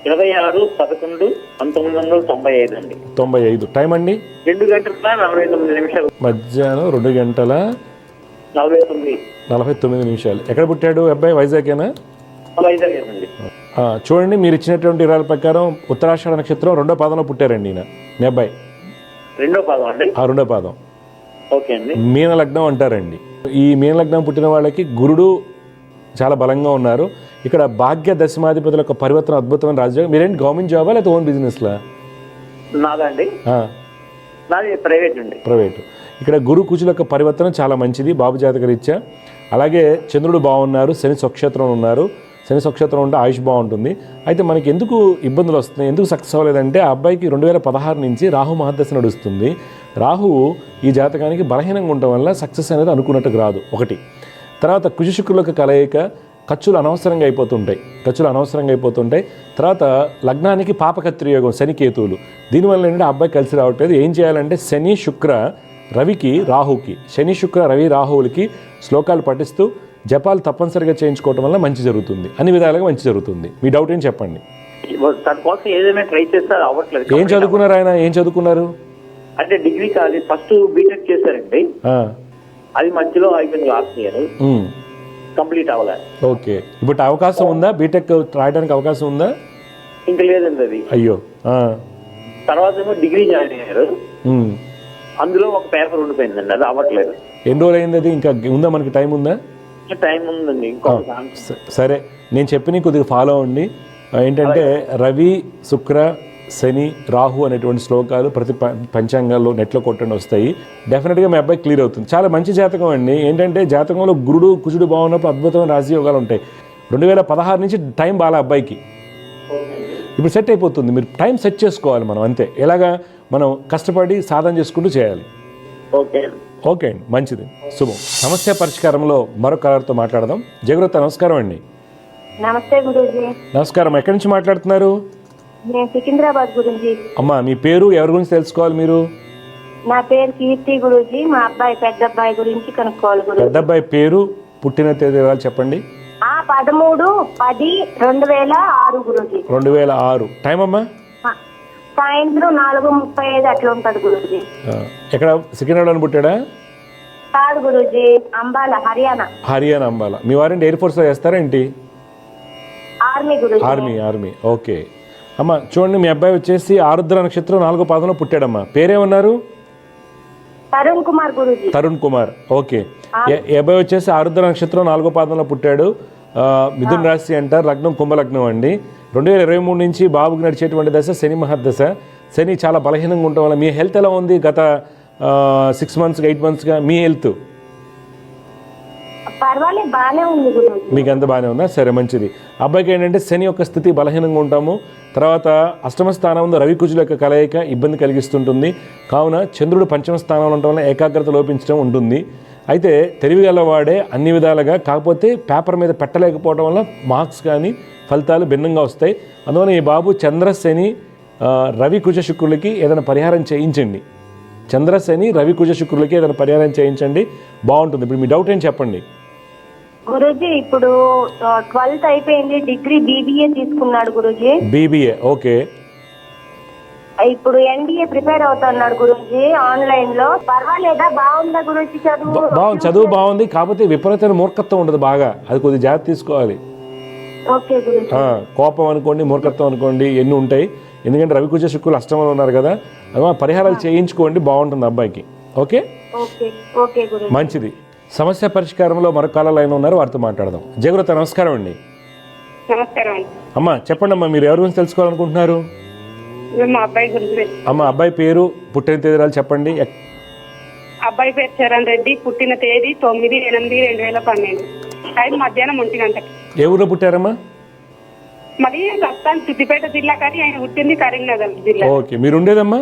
26/11/1995 అండి. 95. టైం అండి? 2:49 మధ్యాహ్నం 2:49. ఎక్కడ పుట్టాడు అబ్బాయి? వైజాగేనా? వైజాగ్ అండి. చూడండి, మీరు ఇచ్చినటువంటి వివరాల ప్రకారం ఉత్తరాషాఢ నక్షత్రం 2వ పాదంలో పుట్టారండి ఈయన, మీ అబ్బాయి. 2వ పాదం అండి. 2వ పాదం. ఓకే అండి. మీన లగ్నం అంటారండి. ఈ మీన లగ్నం పుట్టిన వాళ్ళకి గురుడు చాలా బలంగా ఉన్నారు. ఇక్కడ భాగ్య దశమాధిపతుల యొక్క పరివర్తన అద్భుతమైన రాజ్యం. మీరేంటి గవర్నమెంట్ జాబా లేకపోతే ఓన్ బిజినెస్లా? నాదండి, నాది ప్రైవేట్ అండి. ప్రైవేట్. ఇక్కడ గురు కుజుల యొక్క పరివర్తన చాలా మంచిది బాబు జాతక రీత్యా. అలాగే చంద్రుడు బాగున్నారు, శని స్వక్షేత్రం ఉన్నారు. శని స్వక్షేత్రం ఉంటే ఆయుష్ బాగుంటుంది. అయితే మనకి ఎందుకు ఇబ్బందులు వస్తున్నాయి, ఎందుకు సక్సెస్ అవ్వలేదంటే ఆ అబ్బాయికి 2016 నుంచి రాహు మహర్దశ నడుస్తుంది. రాహువు ఈ జాతకానికి బలహీనంగా ఉండటం వల్ల సక్సెస్ అనేది అనుకున్నట్టుకు రాదు, ఒకటి. తర్వాత కుజ శుక్రులకు కలయిక, ఖర్చులు అనవసరంగా అయిపోతుంటాయి. తర్వాత లగ్నానికి పాపకత్రి యోగం, శని కేతువులు. దీనివల్ల ఏంటంటే అబ్బాయి కలిసి రావట్లేదు. ఏం చేయాలంటే శని శుక్ర రవికి రాహుకి, శని శుక్ర రవి రాహువులకి శ్లోకాలు పఠిస్తూ జపాలు తప్పనిసరిగా చేయించుకోవటం వల్ల మంచి జరుగుతుంది, అన్ని విధాలుగా మంచి జరుగుతుంది. మీ డౌట్ ఏం చెప్పండి. దానికోసం ఏదైనా ట్రై చేస్తే అవ్వట్లేదు. ఏం చదువుకున్నారు ఆయన? ఏం చదువుకున్నారు అంటే డిగ్రీ కాదు, ఫస్ట్ బీటెక్ చేశారండి. అది మధ్యలో అయిపోయింది, లాస్ట్ ఇయర్ కంప్లీట్ అవ్వలేదు. ఓకే, ఇప్పుడు అవకాశం ఉందా బీటెక్ రాయడానికి? అవకాశం ఉందా? ఇంకా లేదండి అది. అయ్యో. తర్వాత ఏమో డిగ్రీ జాయిన్ అయ్యారు, అందులో ఒక పేపర్ ఉండిపోయిందండి, అది అవ్వట్లేదు. ఎన్ని రోజులు అయింది అది? ఇంకా ఉందా? మనకి టైం ఉందా? టైం ఉందండి. సరే, నేను చెప్పి కొద్దిగా ఫాలో అవ్వండి. ఏంటంటే రవి శుక్ర శని రాహు అనేటువంటి శ్లోకాలు ప్రతి పంచాంగాల్లో నెట్లో కొట్టండి, వస్తాయి. డెఫినెట్గా మీ అబ్బాయి క్లియర్ అవుతుంది. చాలా మంచి జాతకం అండి. ఏంటంటే జాతకంలో గురుడు కుజుడు బాగున్నప్పుడు అద్భుతమైన రాజయోగాలు ఉంటాయి. 2016 నుంచి టైం బాగా అబ్బాయికి, ఇప్పుడు సెట్ అయిపోతుంది. మీరు టైం సెట్ చేసుకోవాలి మనం, అంతే. ఎలాగా మనం కష్టపడి సాధన చేసుకుంటూ చేయాలి. ఓకే ఓకే అండి, మంచిది, శుభం. సమస్య పరిష్కారంలో మరో కలర్తో మాట్లాడదాం. జయగురత నమస్కారం అండి. నమస్తే గురూజీ. నమస్కారం, ఎక్కడి నుంచి మాట్లాడుతున్నారు? నేను సికింద్రాబాద్ గురించి. అమ్మా మీ పేరు, ఎవరి గురించి తెలుసుకోవాలి మీరు? నా పేరు కీర్తి గురూజీ. మా అబ్బాయి పెద్ద అబ్బాయి గురించి కనుక్కోవాలి గురూజీ. పెద్ద అబ్బాయి పేరు, పుట్టిన తేదీ చెప్పండి. 13/10/2006 గురూజీ. 2006. టైం అమ్మా? సాయంత్రం 4:35 అట్లా ఉంటది గురూజీ. ఎక్కడ, సికింద్రాబాద్ పుట్టాడా? కాదు గురూజీ, అంబాల, హర్యానా. హర్యానా, అంబాల. మీ వారిని ఎయిర్ ఫోర్స్లో చేస్తారా ఏంటి? ఆర్మీ గురూజీ. ఆర్మీ. ఓకే అమ్మ, చూడండి, మీ అబ్బాయి వచ్చేసి ఆరుద్ర నక్షత్రం 4వ పాదంలో పుట్టాడమ్మా. పేరేమన్నారు? తరుణ్ కుమార్ గురూజీ. తరుణ్ కుమార్. ఓకే. ఈ అబ్బాయి వచ్చేసి ఆరుద్ర నక్షత్రం 4వ పాదంలో పుట్టాడు. మిథున రాశి అంటారు, లగ్నం కుంభలగ్నం అండి. 2023 నుంచి బాబుకి నడిచేటువంటి దశ శని మహర్దశ. శని చాలా బలహీనంగా ఉండటం వల్ల మీ హెల్త్ ఎలా ఉంది గత 6 months 8 monthsగా? మీ హెల్త్ పర్వాలేదు, బాగానే ఉంది గురూజీ. మీకు అంత బాగానే ఉందా? సరే, మంచిది. అబ్బాయికి ఏంటంటే శని యొక్క స్థితి బలహీనంగా ఉంటాము. తర్వాత అష్టమ స్థానంలో రవి కుజుల యొక్క కలయిక ఇబ్బంది కలిగిస్తుంటుంది. కావున చంద్రుడు పంచమ స్థానంలో ఉండటం వల్ల ఏకాగ్రత లోపించడం ఉంటుంది. అయితే తెలివిగలవాడే అన్ని విధాలుగా, కాకపోతే పేపర్ మీద పెట్టలేకపోవడం వల్ల మార్క్స్ కానీ ఫలితాలు భిన్నంగా వస్తాయి. అందువల్ల ఈ బాబు చంద్రశని రవి కుజ శుక్రులకి ఏదైనా పరిహారం చేయించండి. చంద్రశని రవి కుజ శుక్రులకి ఏదైనా పరిహారం చేయించండి, బాగుంటుంది. ఇప్పుడు మీ డౌట్ ఏంటి చెప్పండి. గురూజీ ఇప్పుడు 12th అయిపోయింది, డిగ్రీ BBA తీసుకున్నాడు గురూజీ. BBA, okay. ఇప్పుడు NDA ప్రిపేర్ అవుతున్నాడు గురూజీ ఆన్లైన్ లో. పర్వాలేదా, బాగుందా గురూజీ చదువు? బాగుంది, చదువు బాగుంది. కాకపోతే విపరీతమైన మూర్ఖత్వం ఉండదు బాగా, అది కొద్దిగా జాగ్రత్త తీసుకోవాలి. ఓకే గురూజీ. కోపం అనుకోండి, మూర్ఖత్వం అనుకోండి, ఎన్ని ఉంటాయి. ఎందుకంటే రవికుజ శుక్రులు అష్టమంలో ఉన్నారు కదా, అలా పరిహారాలు చేయించుకోండి, బాగుంటుంది అబ్బాయికి. Okay, okay Guruji. మంచిది. సమస్య పరిష్కారంలో మరొక కాల లైన్ ఉన్నారు, వారితో మాట్లాడదాం. జయగురత నమస్కారం అండి. నమస్కారం అండి. అమ్మా చెప్పండి అమ్మా, మీరు ఎవరి గురించి తెలుసుకోవాలనుకుంటున్నారు? మా అబ్బాయి గురించి. అమ్మ అబ్బాయి పేరు, పుట్టిన తేదీరాలు చెప్పండి. అబ్బాయి పేరు చరణ్ రెడ్డి, పుట్టిన తేదీ 9/8/2012, టైం మధ్యాహ్నం 1 గంటకి. ఏ ఊరిలో పుట్టారమ్మా? మరి ప్రస్తుతానికి సిద్దిపేట జిల్లా, కానీ ఆయన పుట్టింది కరీంనగర్ జిల్లా. ఓకే, మీరు ఉండేదమ్మా?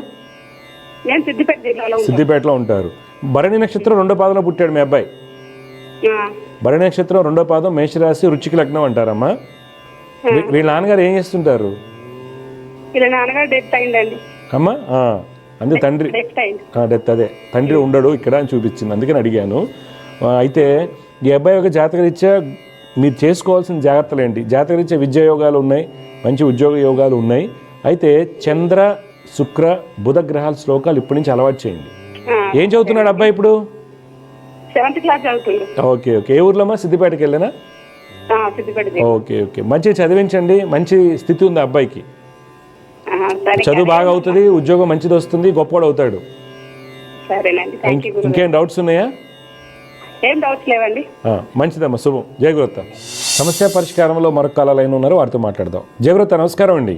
నేను సిద్దిపేట జిల్లాలో ఉంటాను. సిద్దిపేటలో ఉంటారు. భరణి నక్షత్రం 2వ పాదంలో పుట్టాడు మీ అబ్బాయి. భరణి నక్షత్రం 2వ పాదం, మేషరాశి, వృశ్చిక లగ్నం అంటారమ్మా. వీళ్ళ నాన్నగారు ఏం చేస్తుంటారు? ఇలా నాన్నగారు డెత్ అయిందండి అమ్మా. అంతే, తండ్రి డెత్. అదే, తండ్రి ఉండడు ఇక్కడ అని చూపించింది, అందుకని అడిగాను. అయితే ఈ అబ్బాయి యొక్క జాతకరీత్యా మీరు చేసుకోవాల్సిన జాగ్రత్తలు ఏంటి? జాతకరీత్యా విద్యా యోగాలు ఉన్నాయి, మంచి ఉద్యోగ యోగాలు ఉన్నాయి. అయితే చంద్ర శుక్ర బుధ గ్రహాల శ్లోకాలు ఇప్పటి నుంచి అలవాటు చేయండి. ఏం చదువుతున్నాడు అబ్బాయి ఇప్పుడు? 7th క్లాస్ చదువుతుంది. ఓకే. ఏ ఊర్లోమ్మా? సిద్దిపేటకి వెళ్ళానా? సిద్దిపేట. ఓకే. మంచిగా చదివించండి, మంచి స్థితి ఉంది అబ్బాయికి. చదువు బాగా అవుతుంది, ఉద్యోగం మంచిది వస్తుంది, గొప్పవాడు అవుతాడు. ఇంకేం డౌట్స్ ఉన్నాయా? ఏం డౌట్స్ లేవండి. మంచిదమ్మా, శుభం. జయగురత. సమస్య పరిష్కారంలో మరొక కాల లైన్ ఉన్నారు, వారితో మాట్లాడదాం. జయగురత నమస్కారం అండి.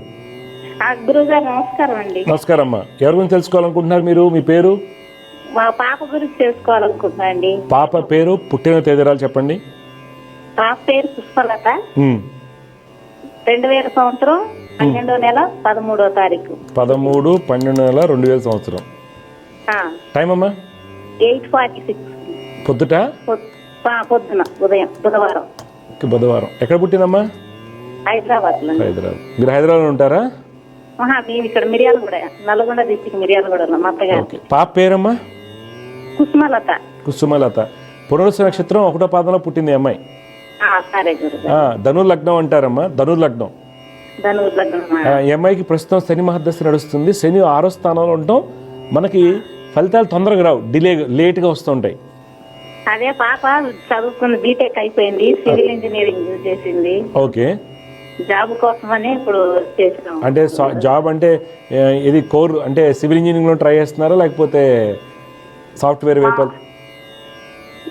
గురుగారు నమస్కారం అండి. నమస్కారం అమ్మా. ఎవరి గురించి తెలుసుకోవాలనుకుంటున్నారు మీరు? మీ పేరు? మా పాప గురించి తెలుసుకోవాలనుకుంటున్నా అండి. పాప పేరు, పుట్టిన తేదీరాలు చెప్పండి. పాప పేరు పుష్పలత. 2000 సంవత్సరం 12వ నెల 13వ తారీఖు. 13/12/2000 సంవత్సరం. టైం అమ్మా? 8:46 పొద్దుట. పొద్దున, ఉదయం, బుధవారం. బుధవారం. ఎక్కడ పుట్టిందమ్మా? హైదరాబాద్. మీరు హైదరాబాద్ ఉంటారా? మేము ఇక్కడ మిర్యాలగూడ, నల్గొండ డిస్ట్రిక్ట్ మిర్యాలగూడ. మా అత్తగారు. పాప పేరమ్మా? కుసుమలత. కుసుమలత. పునరుస నక్షత్రం 1వ పాదంలో పుట్టింది అమ్మాయి. సరే గురు. ధనుర్లగ్నం అంటారమ్మా, ధనుర్లగ్నం. ఈ అమ్మాయికి ప్రస్తుతం శని మహర్దశ నడుస్తుంది. శని 6వ స్థానంలో ఉండటం మనకి ఫలితాలు తొందరగా రావు, లేట్గా వస్తుంటాయి. అదే పాప చదువుకున్న బీటెక్ అయిపోయింది, సివిల్ ఇంజనీరింగ్ చేసింది. ఓకే. జాబ్ కోసమని ఇప్పుడు చేసినాం. అంటే జాబ్ అంటే ఇది కోర్ అంటే సివిల్ ఇంజనీరింగ్ లో ట్రై చేస్తున్నారా లేకపోతే సాఫ్ట్వేర్ వైపు?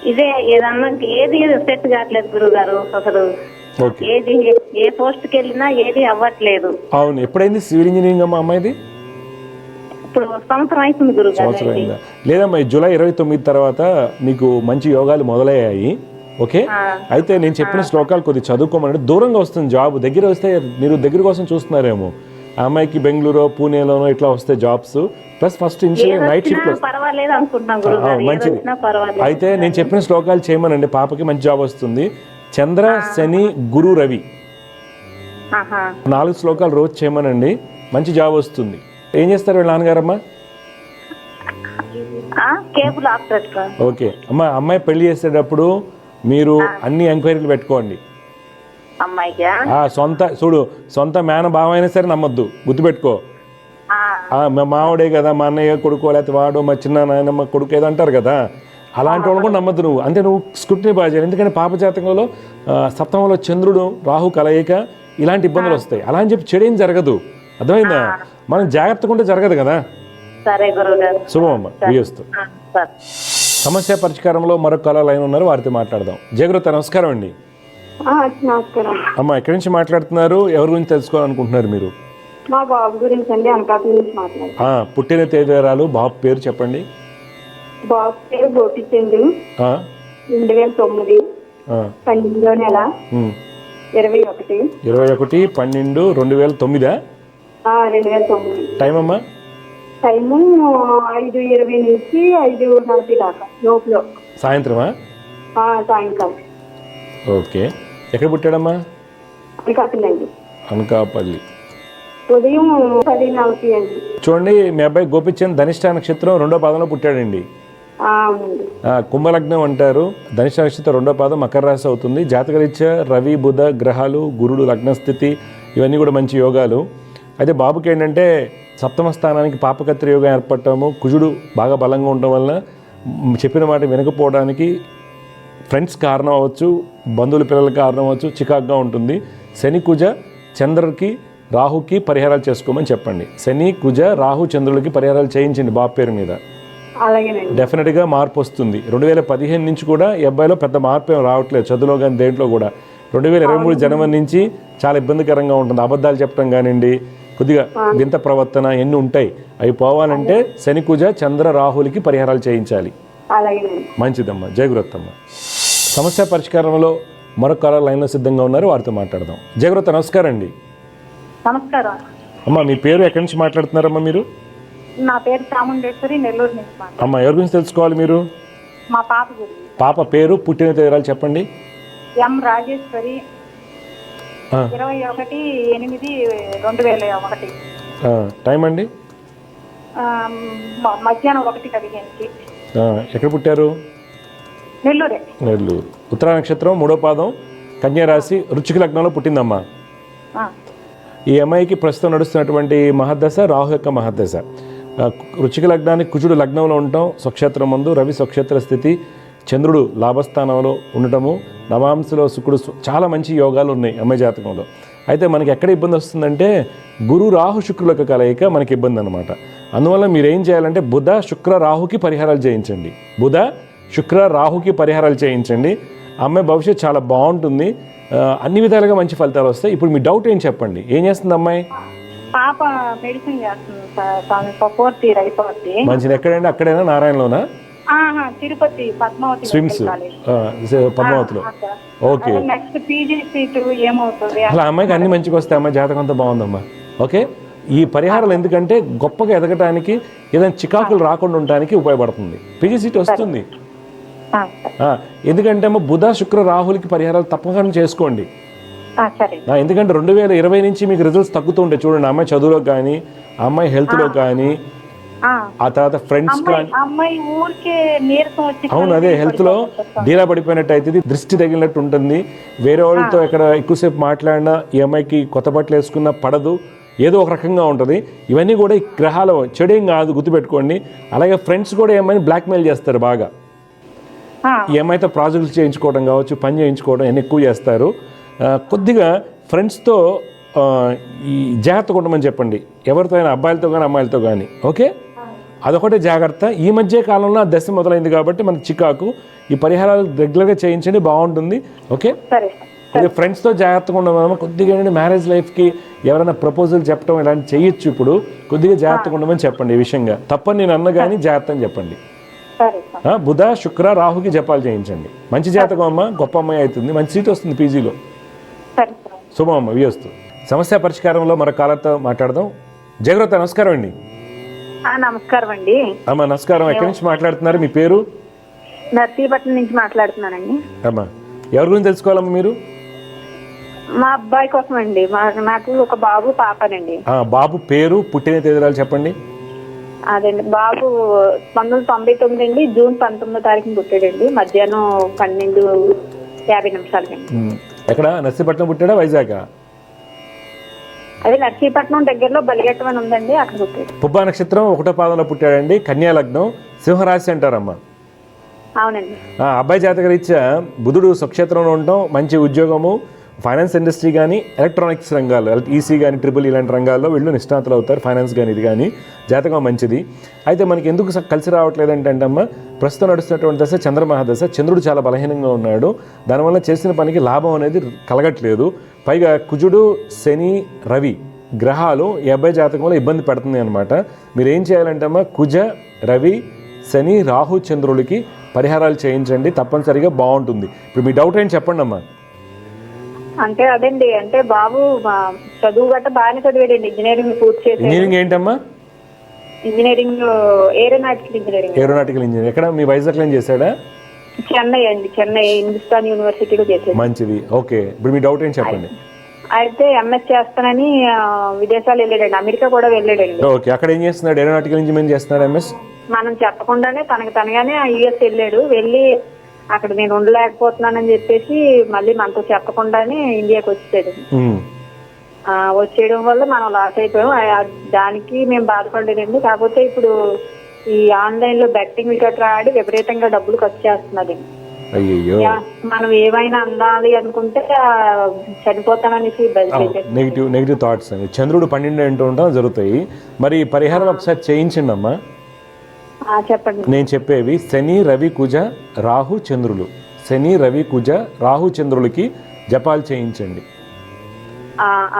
ఇదే ఏదన్నా ఏది సెట్ కావట్లేదు గురుగారు అసలు. ఏది ఏ పోస్ట్ కి వెళ్ళినా ఏది అవ్వట్లేదు. అవును. ఎప్పుడైంది సివిల్ ఇంజనీరింగ్ అమ్మా అమ్మాయిది? ఇప్పుడు సంవత్సరం అవుతుంది గురుగారు. సంవత్సరం అయిందా? లేదమ్మా, జూలై 29 తర్వాత మీకు మంచి యోగాలు మొదలయ్యాయి. ఓకే. అయితే నేను చెప్పిన శ్లోకాలు కొద్దిగా చదువుకోమని. దూరంగా వస్తుంది జాబ్, దగ్గర వస్తే మీరు దగ్గర కోసం చూస్తున్నారేమో. ఆ అమ్మాయికి బెంగళూరు పూణేలోనో ఇట్లా వస్తే jobs plus first initial night shift పర్వాలేదు అనుకుంటున్నాం గురుగారు, మంచిది. ఏదొచ్చినా పర్వాలేదు. అయితే నేను చెప్పిన శ్లోకాలు చేయమనండి, పాపకి మంచి జాబ్ వస్తుంది. చంద్ర శని గురు రవి ఆహా. 4 శ్లోకాలు రోజు చేయమనండి, మంచి జాబ్ వస్తుంది. ఏం చేస్తారు వీళ్ళ నాన్నగారమ్మా? Cable operator. ఓకే అమ్మా, అమ్మాయి పెళ్లి చేసేటప్పుడు మీరు అన్ని ఎంక్వైరీలు పెట్టుకోండి. అమ్మాయికి సొంత మేన భావం అయినా సరే నమ్మొద్దు, గుర్తుపెట్టుకో. మా మావాడే కదా, మా అన్నయ్య కొడుకో లేకపోతే వాడు మా చిన్న నాయనమ్మ కొడుకు ఏదో అంటారు కదా, అలాంటి వాళ్ళు కూడా నమ్మద్దు నువ్వు. అంటే నువ్వు స్క్రూటినీ బాగా చేయాలి. ఎందుకంటే పాప జాతకంలో సప్తమంలో చంద్రుడు రాహు కలయిక ఇలాంటి ఇబ్బందులు వస్తాయి. అలా అని చెప్పి చెడేం జరగదు, అర్థమైందా? మనం జాగ్రత్తగా ఉంటే జరగదు కదా. సరే గురుగారు. శుభమమ్మ, వియస్తు. సమస్య పరిష్కారంలో మరొక కళ లైన్ ఉన్నారు, వారితో మాట్లాడదాం. జయగురుత నమస్కారం అండి. నమస్కారం. అమ్మ, ఎక్కడి నుంచి మాట్లాడుతున్నారు? ఎవరి గురించి తెలుసుకోవాలనుకుంటున్నారు మీరు? మా బాబు గురించి అండి, అనకాపల్లి నుంచి మాట్లాడుతున్నాను. పుట్టిన తేదీరాలు, బాబు పేరు చెప్పండి. బాబు పేరు గోపిచంద్రు, 2009 12వ నెల 21. 21/12/2009. 2009. టైం అమ్మా? టైము 5:20 నుంచి 5:40 దాకా లోపల. సాయంత్రమా? సాయంకాలం. ఓకే. ఎక్కడ పుట్టాడమ్మా? అనకాపల్లి అండి. అనకాపల్లి. ఉదయం 10:40 అండి. చూడండి, మీ అబ్బాయి గోపిచంద్ ధనిష్ట నక్షత్రం 2వ పాదంలో పుట్టాడండి. అవునండి. కుంభలగ్నం అంటారు. ధనిష్ట నక్షత్రం 2వ పాదం మకర రాశి అవుతుంది. జాతకరీత్యా రవి బుధ గ్రహాలు గురుడు లగ్నస్థితి ఇవన్నీ కూడా మంచి యోగాలు. అయితే బాబుకి ఏంటంటే సప్తమ స్థానానికి పాపకత్రి యోగం ఏర్పడటము, కుజుడు బాగా బలంగా ఉండటం వల్ల చెప్పిన మాట వినకపోవడానికి ఫ్రెండ్స్ కారణం అవ్వచ్చు, బంధువుల పిల్లల కారణం అవ్వచ్చు, చికాకుగా ఉంటుంది. శని కుజ చంద్రుడికి రాహుకి పరిహారాలు చేసుకోమని చెప్పండి. శని కుజ రాహు చంద్రులకి పరిహారాలు చేయించండి బాబు పేరు మీద. డెఫినెట్గా మార్పు వస్తుంది. 2015 నుంచి కూడా ఈ అబ్బాయిలో పెద్ద మార్పు ఏం రావట్లేదు, చదువులో కానీ దేంట్లో కూడా. 2023 జనవరి నుంచి చాలా ఇబ్బందికరంగా ఉంటుంది. అబద్ధాలు చెప్పడం కానివ్వండి, కొద్దిగా వింత ప్రవర్తన ఎన్ని ఉంటాయి. అవి పోవాలంటే శని కుజ చంద్ర రాహులకి పరిహారాలు చేయించాలి. మంచిదమ్మా, జయగురత్తమ్మ. సమస్య పరిష్కారంలో మరొక కాలర్ లైన్లో సిద్ధంగా ఉన్నారు, వారితో మాట్లాడదాం. జయగురత్త నమస్కారం అండి. నమస్కారం అమ్మా, మీ పేరు ఎక్కడి నుంచి మాట్లాడుతున్నారమ్మా మీరు? నా పేరు చాముండేశ్వరి, నెల్లూరు నుంచి. అమ్మా, ఎవరి గురించి తెలుసుకోవాలి మీరు? మా పాప గురించి. పాప పేరు పుట్టిన తేదీరాలు చెప్పండి. ఎం రాజేశ్వరి, 21/8/2001. టైం అండి? మధ్యాహ్నం 1:15. ఎక్కడ పుట్టారు? నెల్లూరే. నెల్లూరు. ఉత్తర నక్షత్రం 3వ పాదం కన్యా రాశి వృశ్చిక లగ్నంలో పుట్టిందమ్మా. ఈ అమ్మాయికి ప్రస్తుతం నడుస్తున్నటువంటి మహద్దశ రాహు యొక్క మహద్దశ. వృశ్చిక లగ్నానికి కుజుడు లగ్నంలో ఉండటం, స్వక్షేత్రం ముందు రవి స్వక్షేత్ర స్థితి, చంద్రుడు లాభస్థానంలో ఉండటము, నవాంశలో శుక్రుడు, చాలా మంచి యోగాలు ఉన్నాయి అమ్మాయి జాతకంలో. అయితే మనకి ఎక్కడ ఇబ్బంది వస్తుందంటే గురు రాహు శుక్రుల యొక్క కలయిక మనకి ఇబ్బంది అనమాట. అందువల్ల మీరు ఏం చేయాలంటే బుధ శుక్ర రాహుకి పరిహారాలు చేయించండి. బుధ శుక్ర రాహుకి పరిహారాలు చేయించండి. అమ్మాయి భవిష్యత్తు చాలా బాగుంటుంది, అన్ని విధాలుగా మంచి ఫలితాలు వస్తాయి. ఇప్పుడు మీ డౌట్ ఏం చెప్పండి, ఏం చేస్తుంది అమ్మాయి? పాప మెడిసిన్ చేస్తుంది సార్, 4th year అయిపోతుంది. మంచిది. ఎక్కడండి? అక్కడైనా నారాయణలోనా? తిరుపతి పద్మావతి స్విమ్స్ పద్మావతిలో. ఓకే. నెక్స్ట్ పీజీ సీట్ ఏమవుతుంది? అలా అమ్మాయికి అన్ని మంచిగా వస్తాయి. అమ్మాయి జాతకం అంతా బాగుందమ్మా. ఓకే. ఈ పరిహారాలు ఎందుకంటే గొప్పగా ఎదగటానికి, ఏదైనా చికాకులు రాకుండా ఉండటానికి ఉపయోగపడుతుంది. పీజీ సీట్ వస్తుంది. ఎందుకంటే అమ్మ బుధ శుక్ర రాహులకి పరిహారాలు తప్పకుండా చేసుకోండి. ఎందుకంటే 2020 నుంచి మీకు రిజల్ట్స్ తగ్గుతూ ఉంటాయి. చూడండి, అమ్మాయి చదువులో కానీ, అమ్మాయి హెల్త్లో కానీ, ఆ తర్వాత ఫ్రెండ్స్ కానీ. అవును, అదే హెల్త్లో డీలా పడిపోయినట్టు అవుతుంది, దృష్టి తగిలినట్టు ఉంటుంది. వేరే వాళ్ళతో ఎక్కడ ఎక్కువసేపు మాట్లాడినా, ఈ అమ్మాయికి కొత్త బట్టలు వేసుకున్నా పడదు, ఏదో ఒక రకంగా ఉంటుంది. ఇవన్నీ కూడా ఈ గ్రహాల చెడేం కాదు, గుర్తుపెట్టుకోండి. అలాగే ఫ్రెండ్స్ కూడా ఏమైనా బ్లాక్మెయిల్ చేస్తారు బాగా. ఈ అమ్మాయితో ప్రాజెక్టులు చేయించుకోవడం కావచ్చు, పని చేయించుకోవడం అన్నీ ఎక్కువ చేస్తారు. కొద్దిగా ఫ్రెండ్స్తో ఈ జాగ్రత్తగా ఉండమని చెప్పండి, ఎవరితో అయినా, అబ్బాయిలతో కానీ అమ్మాయిలతో కానీ. ఓకే, అదొకటే జాగ్రత్త. ఈ మధ్య కాలంలో ఆ దశ మొదలైంది కాబట్టి మనకి చికాకు. ఈ పరిహారాలు రెగ్యులర్గా చేయించండి, బాగుంటుంది. ఓకే, ఫ్రెండ్స్తో జాగ్రత్తగా ఉండమని. కొద్దిగా ఏంటంటే మ్యారేజ్ లైఫ్కి ఎవరైనా ప్రపోజల్ చెప్పడం ఇలాంటి చేయొచ్చు. ఇప్పుడు కొద్దిగా జాగ్రత్తగా ఉండమని చెప్పండి. ఈ విషయంగా తప్పని నేను అన్న కానీ జాగ్రత్త అని చెప్పండి. బుధ శుక్ర రాహుకి జపాలు చేయించండి. మంచి జాతకం అమ్మ, గొప్ప అమ్మాయి అవుతుంది, మంచి సీట్ వస్తుంది పీజీలో. శుభం అమ్మ, వియస్తు. సమస్య పరిష్కారంలో మరో కాలర్తో మాట్లాడదాం. జయగ్రత నమస్కారం అండి. నమస్కారం అండి. అమ్మా నమస్కారం. ఎక్కడి నుంచి మాట్లాడుతున్నారు? మీ పేరు? నర్సీపట్నం నుంచి మాట్లాడుతున్నానండి. అమ్మా ఎవరి గురించి తెలుసుకోవాలమ్మా మీరు? మా అబ్బాయి కోసం అండి. నాకు ఒక బాబు పాపనండి. బాబు పేరు, పుట్టిన తేదీరాలు చెప్పండి. అదండి, బాబు 1999 అండి, జూన్ 19వ తారీఖున పుట్టాడండి, మధ్యాహ్నం 12:50 ఎక్కడ? నర్సీపట్నం పుట్టాడా, వైజాగ్? అదే నర్సీపట్నం దగ్గరలో బలిగట్టం అని ఉందండి, అక్కడ పుట్టాడు. పుబ్బా నక్షత్రం 1వ పాదంలో పుట్టాడండి, కన్యా లగ్నం, సింహరాశి అంటారమ్మా. అవునండి. అబ్బాయి జాతకరీత్యా బుధుడు స్వక్షేత్రంలో ఉండటం, మంచి ఉద్యోగము, ఫైనాన్స్ ఇండస్ట్రీ కానీ, ఎలక్ట్రానిక్స్ రంగాల్లో, ఈసీ కానీ, ట్రిపుల్ ఇలాంటి రంగాల్లో వీళ్ళు నిష్ణాతులు అవుతారు. ఫైనాన్స్ కానీ ఇది కానీ జాతకం మంచిది. అయితే మనకి ఎందుకు కలిసి రావట్లేదు అంటే అమ్మ, ప్రస్తుతం నడుస్తున్నటువంటి దశ చంద్రమహాదశ. చంద్రుడు చాలా బలహీనంగా ఉన్నాడు, దానివల్ల చేసిన పనికి లాభం అనేది కలగట్లేదు. పైగా కుజుడు, శని, రవి గ్రహాలు ఈ అబ్బాయి జాతకం వల్ల ఇబ్బంది పెడుతుంది అనమాట. మీరు ఏం చేయాలంటే అమ్మ, కుజ, రవి, శని, రాహు, చంద్రుడికి పరిహారాలు చేయించండి, తప్పనిసరిగా బాగుంటుంది. ఇప్పుడు మీ డౌట్ ఏంటి చెప్పండి అమ్మా. అంటే అదండి, అంటే బాబు చదువు గట్ట బాగానే చదివాడండి, ఇంజనీరింగ్ పూర్తి చేసి. ఇంజనీరింగ్ ఏంటమ్మా? Engineering aeronautical engineering. Aeronautical engineering ఎక్కడ? మీ వైజాగ్లో చేశాడా? చెన్నై అండి, చెన్నై హిందుస్థాన్ యూనివర్సిటీలో చేశాడు. మంచిది. ఓకే, ఇప్పుడు మీ డౌట్ ఏంటి చెప్పండి. అయితే ఎంఎస్ చేస్తానని విదేశాలు వెళ్ళాడండి, అమెరికా కూడా వెళ్ళాడండి. ఓకే, అక్కడ ఏం చేస్తున్నాడు? ఏరోనాటికల్ ఇంజనీరింగ్ చేస్తున్నాడు, ఎంఎస్. మనం చెప్పకుండానే తనగానే యుఎస్ వెళ్ళాడు. వెళ్ళి అక్కడ నేను ఉండలేకపోతున్నానని చెప్పేసి మళ్ళీ మనతో చెప్పకుండానే ఇండియాకి వచ్చేసాడు. వచ్చేయడం వల్ల మనం లాస్ అయిపోయాం. దానికి మేము బాధపడలేదండి. కాకపోతే ఇప్పుడు ఈ ఆన్లైన్ లో బెట్టింగ్ గట్రా ఆడి విపరీతంగా డబ్బులు ఖర్చు చేస్తున్నది. మనం ఏమైనా అందాలి అనుకుంటే చనిపోతామనేసి నెగిటివ్ థాట్స్ అని చంద్రుడు 12 అంటూ ఉంటాం జరుగుతాయి. మరి పరిహారం ఒకసారి చేయించండి అమ్మా. చెప్పండి. నేను చెప్పేవి శని, రవి, కుజ, రాహు, చంద్రులు. శని, రవి, కుజ, రాహు, చంద్రులకి జపాలు చేయించండి.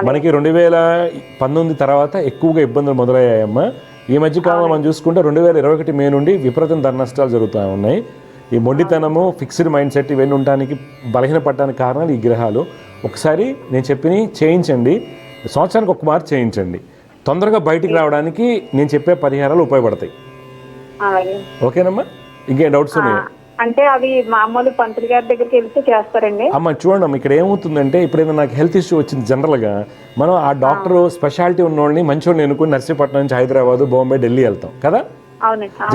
మనకి 2019 తర్వాత ఎక్కువగా ఇబ్బందులు మొదలయ్యాయమ్మా. ఈ మధ్యకాలంలో మనం చూసుకుంటే 2021 మే నుండి విపరీతం ధర నష్టాలు జరుగుతూ ఉన్నాయి. ఈ మొండితనము, ఫిక్స్డ్ మైండ్ సెట్ ఇవన్నీ ఉండడానికి, బలహీనపడడానికి కారణాలు ఈ గ్రహాలు. ఒకసారి నేను చెప్పినవి చేయించండి, సంవత్సరానికి ఒక మార్చి చేయించండి. తొందరగా బయటికి రావడానికి నేను చెప్పే పరిహారాలు ఉపయోగపడతాయి. ఓకేనమ్మా? ఇంకేం డౌట్స్ ఉన్నాయి? అంటే అవి మామూలు పంతులు గారి దగ్గరికి వెళ్తే చేస్తారండి. అమ్మ చూడండి అమ్మ, ఇక్కడ ఏమవుతుందంటే ఇప్పుడైనా నాకు హెల్త్ ఇష్యూ వచ్చింది జనరల్గా, మనం ఆ డాక్టర్ స్పెషాలిటీ ఉన్నోళ్ళని మంచోళ్ళని ఎన్నుకుని నర్సీపట్నం నుంచి హైదరాబాద్, బాంబే, ఢిల్లీ వెళ్తాం కదా.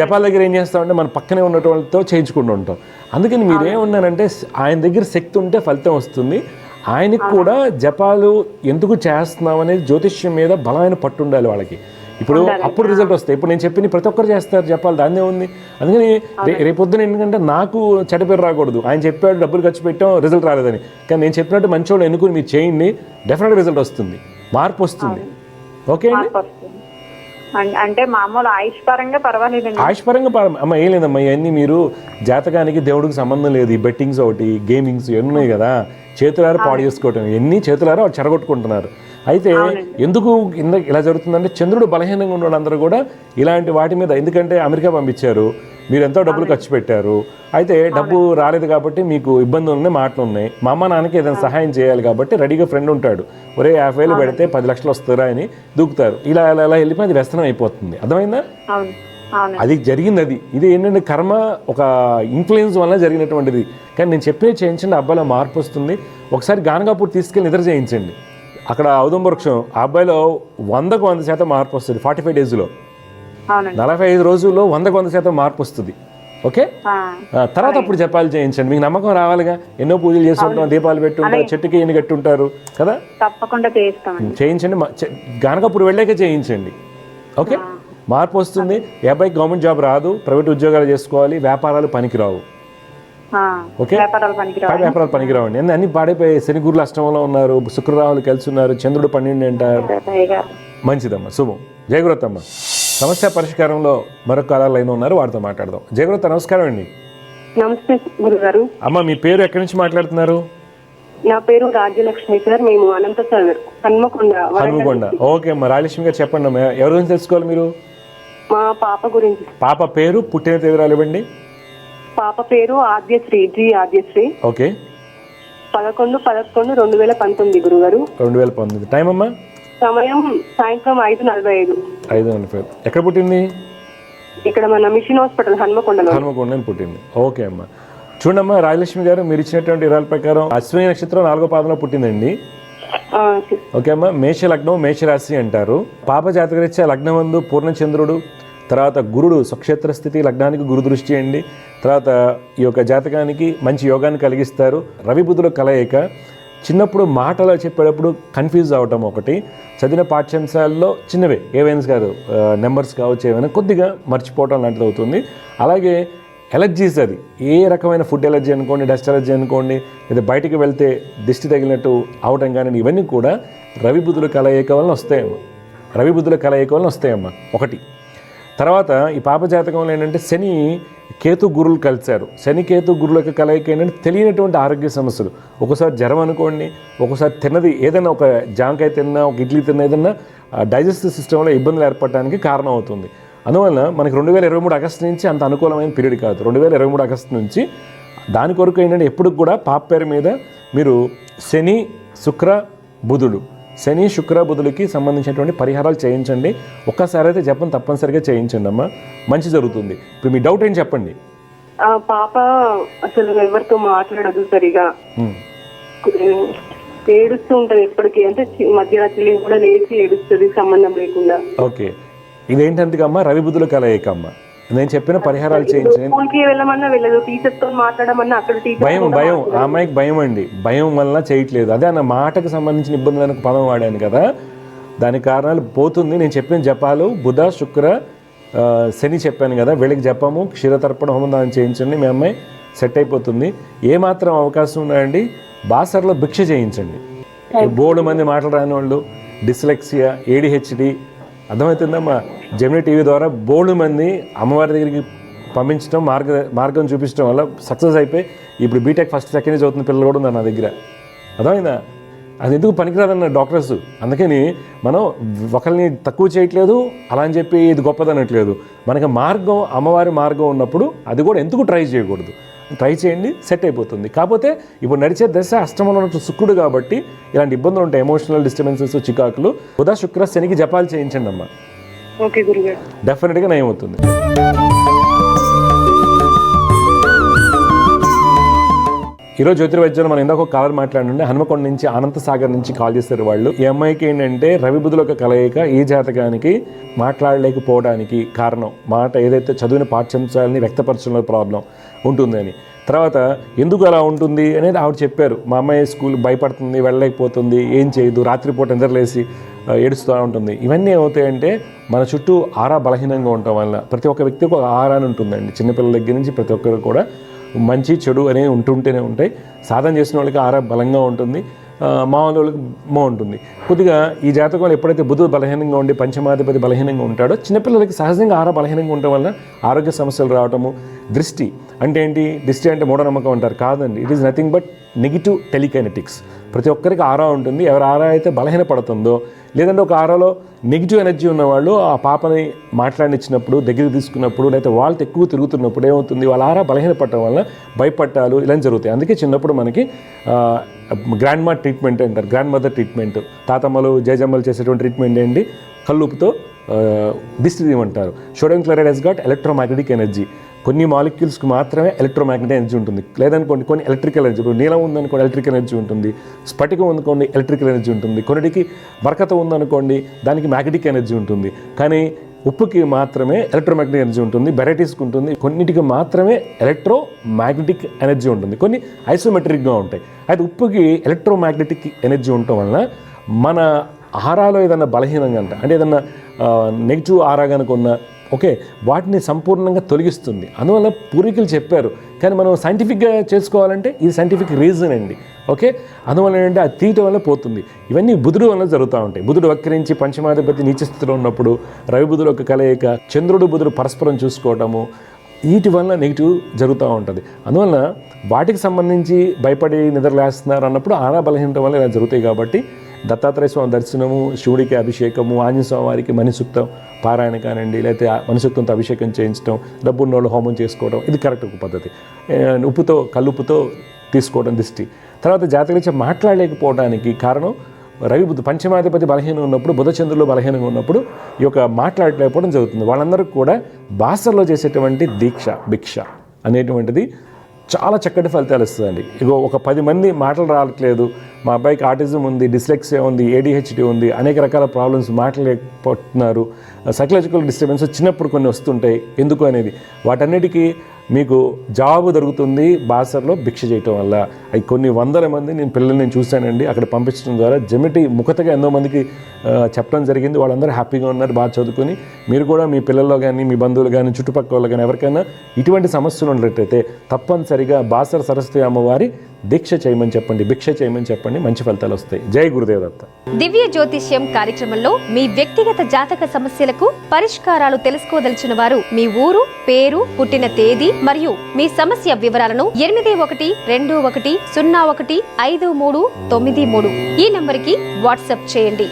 జపాల దగ్గర ఏం చేస్తామంటే మన పక్కనే ఉన్న వాళ్ళతో చేయించుకుంటూ ఉంటాం. అందుకని మీరేమన్నారంటే ఆయన దగ్గర శక్తి ఉంటే ఫలితం వస్తుంది. ఆయనకి కూడా జపాలు ఎందుకు చేస్తున్నాం అనేది జ్యోతిష్యం మీద బలమైన పట్టు ఉండాలి వాళ్ళకి. ఇప్పుడు అప్పుడు రిజల్ట్ వస్తాయి. ఇప్పుడు నేను చెప్పి ప్రతి ఒక్కరు చేస్తారు జపాలు, దాన్నే ఉంది. అందుకని రేపొద్దున ఎందుకంటే నాకు చెడ్డ పేరు రాకూడదు. ఆయన చెప్పాడు డబ్బులు ఖర్చు పెట్టాం, రిజల్ట్ రాలేదని. కానీ నేను చెప్పినట్టు మంచోళ్ళు ఎన్నుకుని మీరు చేయండి, డెఫినెట్గా రిజల్ట్ వస్తుంది, మార్పు వస్తుంది. ఓకే అండి? అంటే మామూలు ఆయుష్ పరంగా పర్వాలేదండి. ఆయుష్ పరంగా అమ్మ ఏం లేదమ్మా, ఇవన్నీ మీరు జాతకానికి దేవుడికి సంబంధం లేదు. ఈ బెట్టింగ్స్ ఒకటి, గేమింగ్స్ ఇవన్నీ ఉన్నాయి కదా, చేతులారా పాడు చేసుకోవటం, ఎన్ని చేతులారా వాళ్ళు చెడగొట్టుకుంటున్నారు. అయితే ఎందుకు ఇలా జరుగుతుందంటే చంద్రుడు బలహీనంగా ఉన్న వాళ్ళందరూ కూడా ఇలాంటి వాటి మీద, ఎందుకంటే అమెరికా పంపించారు, మీరు ఎంతో డబ్బులు ఖర్చు పెట్టారు, అయితే డబ్బు రాలేదు కాబట్టి మీకు ఇబ్బందులు ఉన్నాయి, మాటలు ఉన్నాయి. మా అమ్మ నాన్నకి ఏదైనా సహాయం చేయాలి కాబట్టి రెడీగా ఫ్రెండ్ ఉంటాడు, ఒరే 50,000 పెడితే 10 లక్షలు వస్తారా అని దూకుతారు. ఇలా ఇలా వెళ్ళిపోయి అది వ్యసనం అయిపోతుంది. అర్థమైందా? అది జరిగింది. ఇది ఏంటంటే కర్మ, ఒక ఇన్ఫ్లుయెన్స్ వల్ల జరిగినటువంటిది. కానీ నేను చెప్పే చేయించండి, అబ్బాయిలో మార్పు వస్తుంది. ఒకసారి గానగాపూర్ తీసుకెళ్ళి నిద్ర చేయించండి. అక్కడ ఔదుంబ వృక్షం, ఆ అబ్బాయిలో 100కు 100% మార్పు వస్తుంది. 45 డేస్లో, 45 రోజుల్లో 100కు 100% మార్పు వస్తుంది. ఓకే, తర్వాత అప్పుడు జపాలు చేయించండి. మీకు నమ్మకం రావాలిగా. ఎన్నో పూజలు చేస్తుంటాం, దీపాలు పెట్టుంటారు, చెట్టుకి ఎన్ని కట్టుంటారు కదా. తప్పకుండా చేయించండి. గానగాపూర్ వెళ్ళాక చేయించండి. ఓకే, మార్పు వస్తుంది. ఈ అబ్బాయికి గవర్నమెంట్ జాబ్ రాదు, ప్రైవేట్ ఉద్యోగాలు చేసుకోవాలి, వ్యాపారాలు పనికిరావు. ఓకే, వ్యాపారాలు పనికిరావండి. అన్ని పాడైపోయి శని గురులు అష్టమంలో ఉన్నారు, శుక్రరాహులు కలిసి ఉన్నారు, చంద్రుడు 12 అంటారు. మంచిదమ్మా, శుభం. జయగురతమ్మ, సమస్య పరిష్కారంలో మరొక కాలాలు లైన్ ఉన్నారు, వారితో మాట్లాడదాం. జయగురత నమస్కారం అండి. నమస్తే గురుగారు. అమ్మ మీ పేరు ఎక్కడి నుంచి మాట్లాడుతున్నారు? నా పేరు రాజ్యలక్ష్మి సార్, మేము హన్మకొండ. ఓకే అమ్మా, రాజలక్ష్మి గారు చెప్పండి అమ్మా, ఎవరి గురించి తెలుసుకోవాలి మీరు? మా పాప గురించి. పాప పేరు, పుట్టిన తేదీరాలు ఇవ్వండి. పాప పేరు ఆద్యశ్రీ, జి ఆద్యశ్రీ. ఓకే. 11/11/2019 గురుగారు. 2019. టైం అమ్మా? సమయం సాయంత్రం 5:45. 5:45. ఎక్కడ పుట్టింది? ఇక్కడ మన మిషన్ హాస్పిటల్ హన్మకొండలో. హనుమకొండలో పుట్టింది. ఓకే అమ్మా. చూడమ్మా రాజలక్ష్మి గారు, మీరు ఇచ్చినటువంటి వివరాల ప్రకారం అశ్విని నక్షత్రం 4వ పాదంలో పుట్టిందండి. ఓకే అమ్మా. మేష లగ్నం, మేషరాశి అంటారు. పాప జాతకరీత్యా లగ్నం నందు పూర్ణచంద్రుడు, తర్వాత గురుడు స్వక్షేత్ర స్థితి, లగ్నానికి గురు దృష్టి అండి. తర్వాత ఈ యొక్క జాతకానికి మంచి యోగాన్ని కలిగిస్తారు. రవి బుధుల కలయిక. చిన్నప్పుడు మాటలు చెప్పేటప్పుడు కన్ఫ్యూజ్ అవటం ఒకటి, చదివిన పాఠ్యాంశాల్లో చిన్నవే ఏవైనా గారు నెంబర్స్ కావచ్చు ఏమైనా కొద్దిగా మర్చిపోవటం లాంటిది అవుతుంది. అలాగే ఎలర్జీస్, అది ఏ రకమైన ఫుడ్ ఎలర్జీ అనుకోండి, డస్ట్ ఎలర్జీ అనుకోండి, లేదా బయటికి వెళ్తే దిష్టి తగిలినట్టు అవటం కానీ ఇవన్నీ కూడా రవి బుధుల కలయిక వలన వస్తాయమ్మా. రవి బుధుల కలయిక వలన వస్తాయమ్మా ఒకటి. తర్వాత ఈ పాప జాతకంలో ఏంటంటే శని కేతు గురువులు కలిశారు. శని కేతు గురువుల యొక్క కలయిక ఏంటంటే తెలియనటువంటి ఆరోగ్య సమస్యలు, ఒకసారి జ్వరం అనుకోండి, ఒకసారి తిన్నది ఏదైనా ఒక జామకాయ తిన్నా, ఒక ఇడ్లీ తిన్నా, ఏదన్నా డైజెస్టివ్ సిస్టంలో ఇబ్బందులు ఏర్పడడానికి కారణం అవుతుంది. అందువల్ల మనకి 2023 ఆగస్టు నుంచి అంత అనుకూలమైన పీరియడ్ కాదు. 2023 ఆగస్టు నుంచి దాని కొరకు ఏంటంటే ఎప్పుడు కూడా పాప పేరు మీద మీరు శని శుక్ర బుధుడు, శని శుక్ర బుధులకి సంబంధించినటువంటి పరిహారాలు చేయించండి. ఒక్కసారి అయితే జపం తప్పనిసరిగా చేయించండి అమ్మా, మంచి జరుగుతుంది. ఇప్పుడు మీ డౌట్ ఏం చెప్పండి. పాప అసలు ఎవరితో మాట్లాడదు సరిగా, ఏడుస్తూ ఉంటది ఎప్పటికీ, అంటే మధ్యరాత్రి కూడా లేచి ఏడుస్తుంది సంబంధం లేకుండా. ఓకే, ఇదేంటందుకమ్మా? రవి బుధుల కలయిక అమ్మా. నేను చెప్పిన పరిహారాలు చేయించండి. స్కూల్కి వెళ్ళమన్నా వెళ్ళదు, టీచర్ తో మాట్లాడమన్నా అక్కడ భయం ఆ అమ్మాయికి భయం అండి. భయం వల్ల చేయట్లేదు. అదే అన్న మాటకు సంబంధించిన ఇబ్బందులను పదం వాడాను కదా, దాని కారణాలు పోతుంది. నేను చెప్పిన జపాలు బుధ శుక్ర శని చెప్పాను కదా, వీళ్ళకి జపము క్షీరతర్పణ హోమం దాన్ని చేయించండి, మీ అమ్మాయి సెట్ అయిపోతుంది. ఏమాత్రం అవకాశం ఉన్నాయండి బాసర్లో భిక్ష చేయించండి. బోర్డు మంది మాట్లాడరాని వాళ్ళు, డిస్లెక్సియా, ADHD, అర్థమవుతుందమ్మా. జెమినీ టీవీ ద్వారా బోర్డు మంది అమ్మవారి దగ్గరికి పంపించడం, మార్గం చూపించడం వల్ల సక్సెస్ అయిపోయి ఇప్పుడు బీటెక్ ఫస్ట్ సెకండ్ ఇయర్ చదువుతున్న పిల్లలు కూడా ఉన్నారు నా దగ్గర. అర్థమైందా? అది ఎందుకు పనికిరాదన్న డాక్టర్స్. అందుకని మనం ఒకరిని తక్కువ చేయట్లేదు, అలా అని చెప్పి ఇది గొప్పదనట్లేదు. మనకి మార్గం, అమ్మవారి మార్గం ఉన్నప్పుడు అది కూడా ఎందుకు ట్రై చేయకూడదు? ట్రై చేయండి, సెట్ అయిపోతుంది. కాకపోతే ఇప్పుడు నడిచే దశ అష్టమంలో ఉన్న శుక్రుడు కాబట్టి ఇలాంటి ఇబ్బందులు ఉంటాయి, ఎమోషనల్ డిస్టర్బెన్సెస్, చికాకులు. బుధ శుక్ర శనికి జపాలు చేయించండి అమ్మా, ఓకే గురుగారు, డెఫినెట్గా నయం అవుతుంది. ఈరోజు జ్యోతిర్వైద్యంలో మనం ఇందాక ఒక కాలర్ మాట్లాడుండే హనుమకొండ నుంచి, అనంత సాగర్ నుంచి కాల్ చేస్తారు వాళ్ళు. ఈ అమ్మాయికి ఏంటంటే రవి బుధుల యొక్క కలయిక ఈ జాతకానికి మాట్లాడలేకపోవడానికి కారణం, మాట ఏదైతే చదివిన పాఠ్యాంశాలని వ్యక్తపరచడంలో ప్రాబ్లం ఉంటుందని. తర్వాత ఎందుకు అలా ఉంటుంది అనేది ఆవిడ చెప్పారు. మా అమ్మాయి స్కూల్ భయపడుతుంది, వెళ్ళలేకపోతుంది, ఏం చేయదు, రాత్రిపూట నిద్రలేసి ఏడుస్తూ ఉంటుంది. ఇవన్నీ ఏమవుతాయంటే మన చుట్టూ ఆరా బలహీనంగా ఉండటం వల్ల. ప్రతి ఒక్క వ్యక్తికి ఒక ఆరా అని ఉంటుందండి, చిన్నపిల్లల దగ్గర నుంచి ప్రతి ఒక్కరు కూడా మంచి చెడు అనేవి ఉంటుంటేనే ఉంటాయి. సాధన చేసిన వాళ్ళకి ఆరా బలంగా ఉంటుంది, మామూలు వాళ్ళకి ఉంటుంది. కొద్దిగా ఈ జాతకంలో ఎప్పుడైతే బుధుడు బలహీనంగా ఉండి పంచమాధిపతి బలహీనంగా ఉంటాడో, చిన్నపిల్లలకి సహజంగా ఆరా బలహీనంగా ఉండటం వల్ల ఆరోగ్య సమస్యలు రావటము. దృష్టి అంటే ఏంటి? దృష్టి అంటే మూఢనమ్మకం అంటారు, కాదండి. It is nothing but negative telekinetics. ప్రతి ఒక్కరికి ఆరా ఉంటుంది. ఎవరి ఆరా అయితే బలహీనపడుతుందో, లేదంటే ఒక ఆరాలో నెగిటివ్ ఎనర్జీ ఉన్నవాళ్ళు ఆ పాపని మాట్లాడినిచ్చినప్పుడు, దగ్గరికి తీసుకున్నప్పుడు, లేకపోతే వాళ్ళతో ఎక్కువ తిరుగుతున్నప్పుడు ఏమవుతుంది, వాళ్ళ ఆరా బలహీనపడటం వల్ల భయపట్టాలు ఇలా జరుగుతాయి. అందుకే చిన్నప్పుడు మనకి గ్రాండ్ మా ట్రీట్మెంట్ అంటారు, గ్రాండ్ మదర్ ట్రీట్మెంట్, తాతమ్మలు జేజమ్మలు చేసేటువంటి ట్రీట్మెంట్ ఏంటి? కల్లుపుతో దిష్టి తీయమంటారు. Sodium chloride has got electromagnetic energy. కొన్ని మాలిక్యూల్స్కి మాత్రమే ఎలక్ట్రోమాగ్నెటిక్ ఎనర్జీ ఉంటుంది. లేదనుకోండి కొన్ని ఎలక్ట్రికల్ ఎనర్జీ, ఇప్పుడు నీలం ఉందనుకోండి ఎలక్ట్రికల్ ఎనర్జీ ఉంటుంది, స్ఫటికం ఉందనుకోండి ఎలక్ట్రికల్ ఎనర్జీ ఉంటుంది, కొన్నిటికి బరకత ఉందనుకోండి దానికి మ్యాగ్నెటిక్ ఎనర్జీ ఉంటుంది. కానీ ఉప్పుకి మాత్రమే ఎలక్ట్రోమాగ్నెటిక్ ఎనర్జీ ఉంటుంది, వెరైటీస్కి ఉంటుంది, కొన్నిటికి మాత్రమే ఎలక్ట్రోమాగ్నెటిక్ ఎనర్జీ ఉంటుంది, కొన్ని ఐసోమెట్రిక్గా ఉంటాయి. అయితే ఉప్పుకి ఎలక్ట్రోమాగ్నెటిక్ ఎనర్జీ ఉండటం వలన మన ఆహారాలో ఏదైనా బలహీనంగా అంటే ఏదన్నా నెగిటివ్ ఆరా కనుక ఉన్న ఓకే వాటిని సంపూర్ణంగా తొలగిస్తుంది. అందువల్ల పూర్వీకులు చెప్పారు, కానీ మనం సైంటిఫిక్గా చేసుకోవాలంటే ఇది సైంటిఫిక్ రీజన్ అండి. ఓకే, అందువల్ల ఏంటంటే అది తీయటం వల్ల పోతుంది. ఇవన్నీ బుధుడు వల్ల జరుగుతూ ఉంటాయి. బుధుడు వక్రించి పంచమాధిపతి నీచ స్థితిలో ఉన్నప్పుడు, రవి బుధుడు ఒక కలయిక, చంద్రుడు బుధుడు పరస్పరం చూసుకోవటము, వీటి వల్ల నెగిటివ్ జరుగుతూ ఉంటుంది. అందువల్ల వాటికి సంబంధించి భయపడి నిద్రలేస్తున్నారు అన్నప్పుడు ఆరా బలహీనత వల్ల ఇలా జరుగుతాయి. కాబట్టి దత్తాత్రేయ స్వామి దర్శనము, శివుడికి అభిషేకము, ఆంజనేయ స్వామి వారికి మణిసూక్తం పారాయణ కానివ్వండి, లేకపోతే మణిసూక్తంతో అభిషేకం చేయించడం, డబ్బున్నోళ్ళు హోమం చేసుకోవడం, ఇది కరెక్ట్ ఒక పద్ధతి. ఉప్పుతో కల్లుప్పుతో తీసుకోవడం దిష్టి. తర్వాత జాతకరీత్యా మాట్లాడలేకపోవడానికి కారణం రవి బుధ పంచమాధిపతి బలహీనంగా ఉన్నప్పుడు, బుధచంద్రులు బలహీనంగా ఉన్నప్పుడు ఈ యొక్క మాట్లాడలేకపోవడం జరుగుతుంది. వాళ్ళందరికీ కూడా బాసర్లో చేసేటువంటి భిక్ష అనేటువంటిది చాలా చక్కటి ఫలితాలు ఇస్తుందండి. ఇగో ఒక 10 మంది మాటలు రావట్లేదు, మా అబ్బాయికి ఆటిజం ఉంది, డిస్లెక్సియా ఉంది, ADHD ఉంది, అనేక రకాల ప్రాబ్లమ్స్, మాట్లాడలేకపోతున్నారు, సైకలాజికల్ డిస్టర్బెన్స్ చిన్నప్పుడు కొన్ని వస్తుంటాయి, ఎందుకు అనేది వాటన్నిటికీ మీకు జవాబు దొరుకుతుంది బాసర్లో భిక్ష చేయటం వల్ల. అవి కొన్ని వందల మంది నేను పిల్లల్ని చూశానండి అక్కడ పంపించడం ద్వారా. జమిటి ముఖతగా ఎంతో మందికి చెప్పడం జరిగింది. వాళ్ళందరూ హ్యాపీగా ఉన్నారు, బాగా చదువుకొని. మీరు కూడా మీ పిల్లల్లో కానీ, మీ బంధువులు కానీ, చుట్టుపక్కల వాళ్ళు కానీ ఎవరికైనా ఇటువంటి సమస్యలు ఉన్నట్లయితే తప్పనిసరిగా బాసర సరస్వతి అమ్మవారి దీక్ష చేయమని చెప్పండి, భిక్ష చేయమని చెప్పండి, మంచి ఫలితాలు వస్తాయి. జై గురుదేవ్ దత్త. దివ్య జ్యోతిష్యం కార్యక్రమంలో మీ వ్యక్తిగత జాతక సమస్యలకు పరిష్కారాలు తెలుసుకోదలిచిన వారు మీ ఊరు, పేరు, పుట్టిన తేదీ మరియు మీ సమస్య వివరాలను 8121015393 ఈ నంబర్కి వాట్సాప్ చేయండి.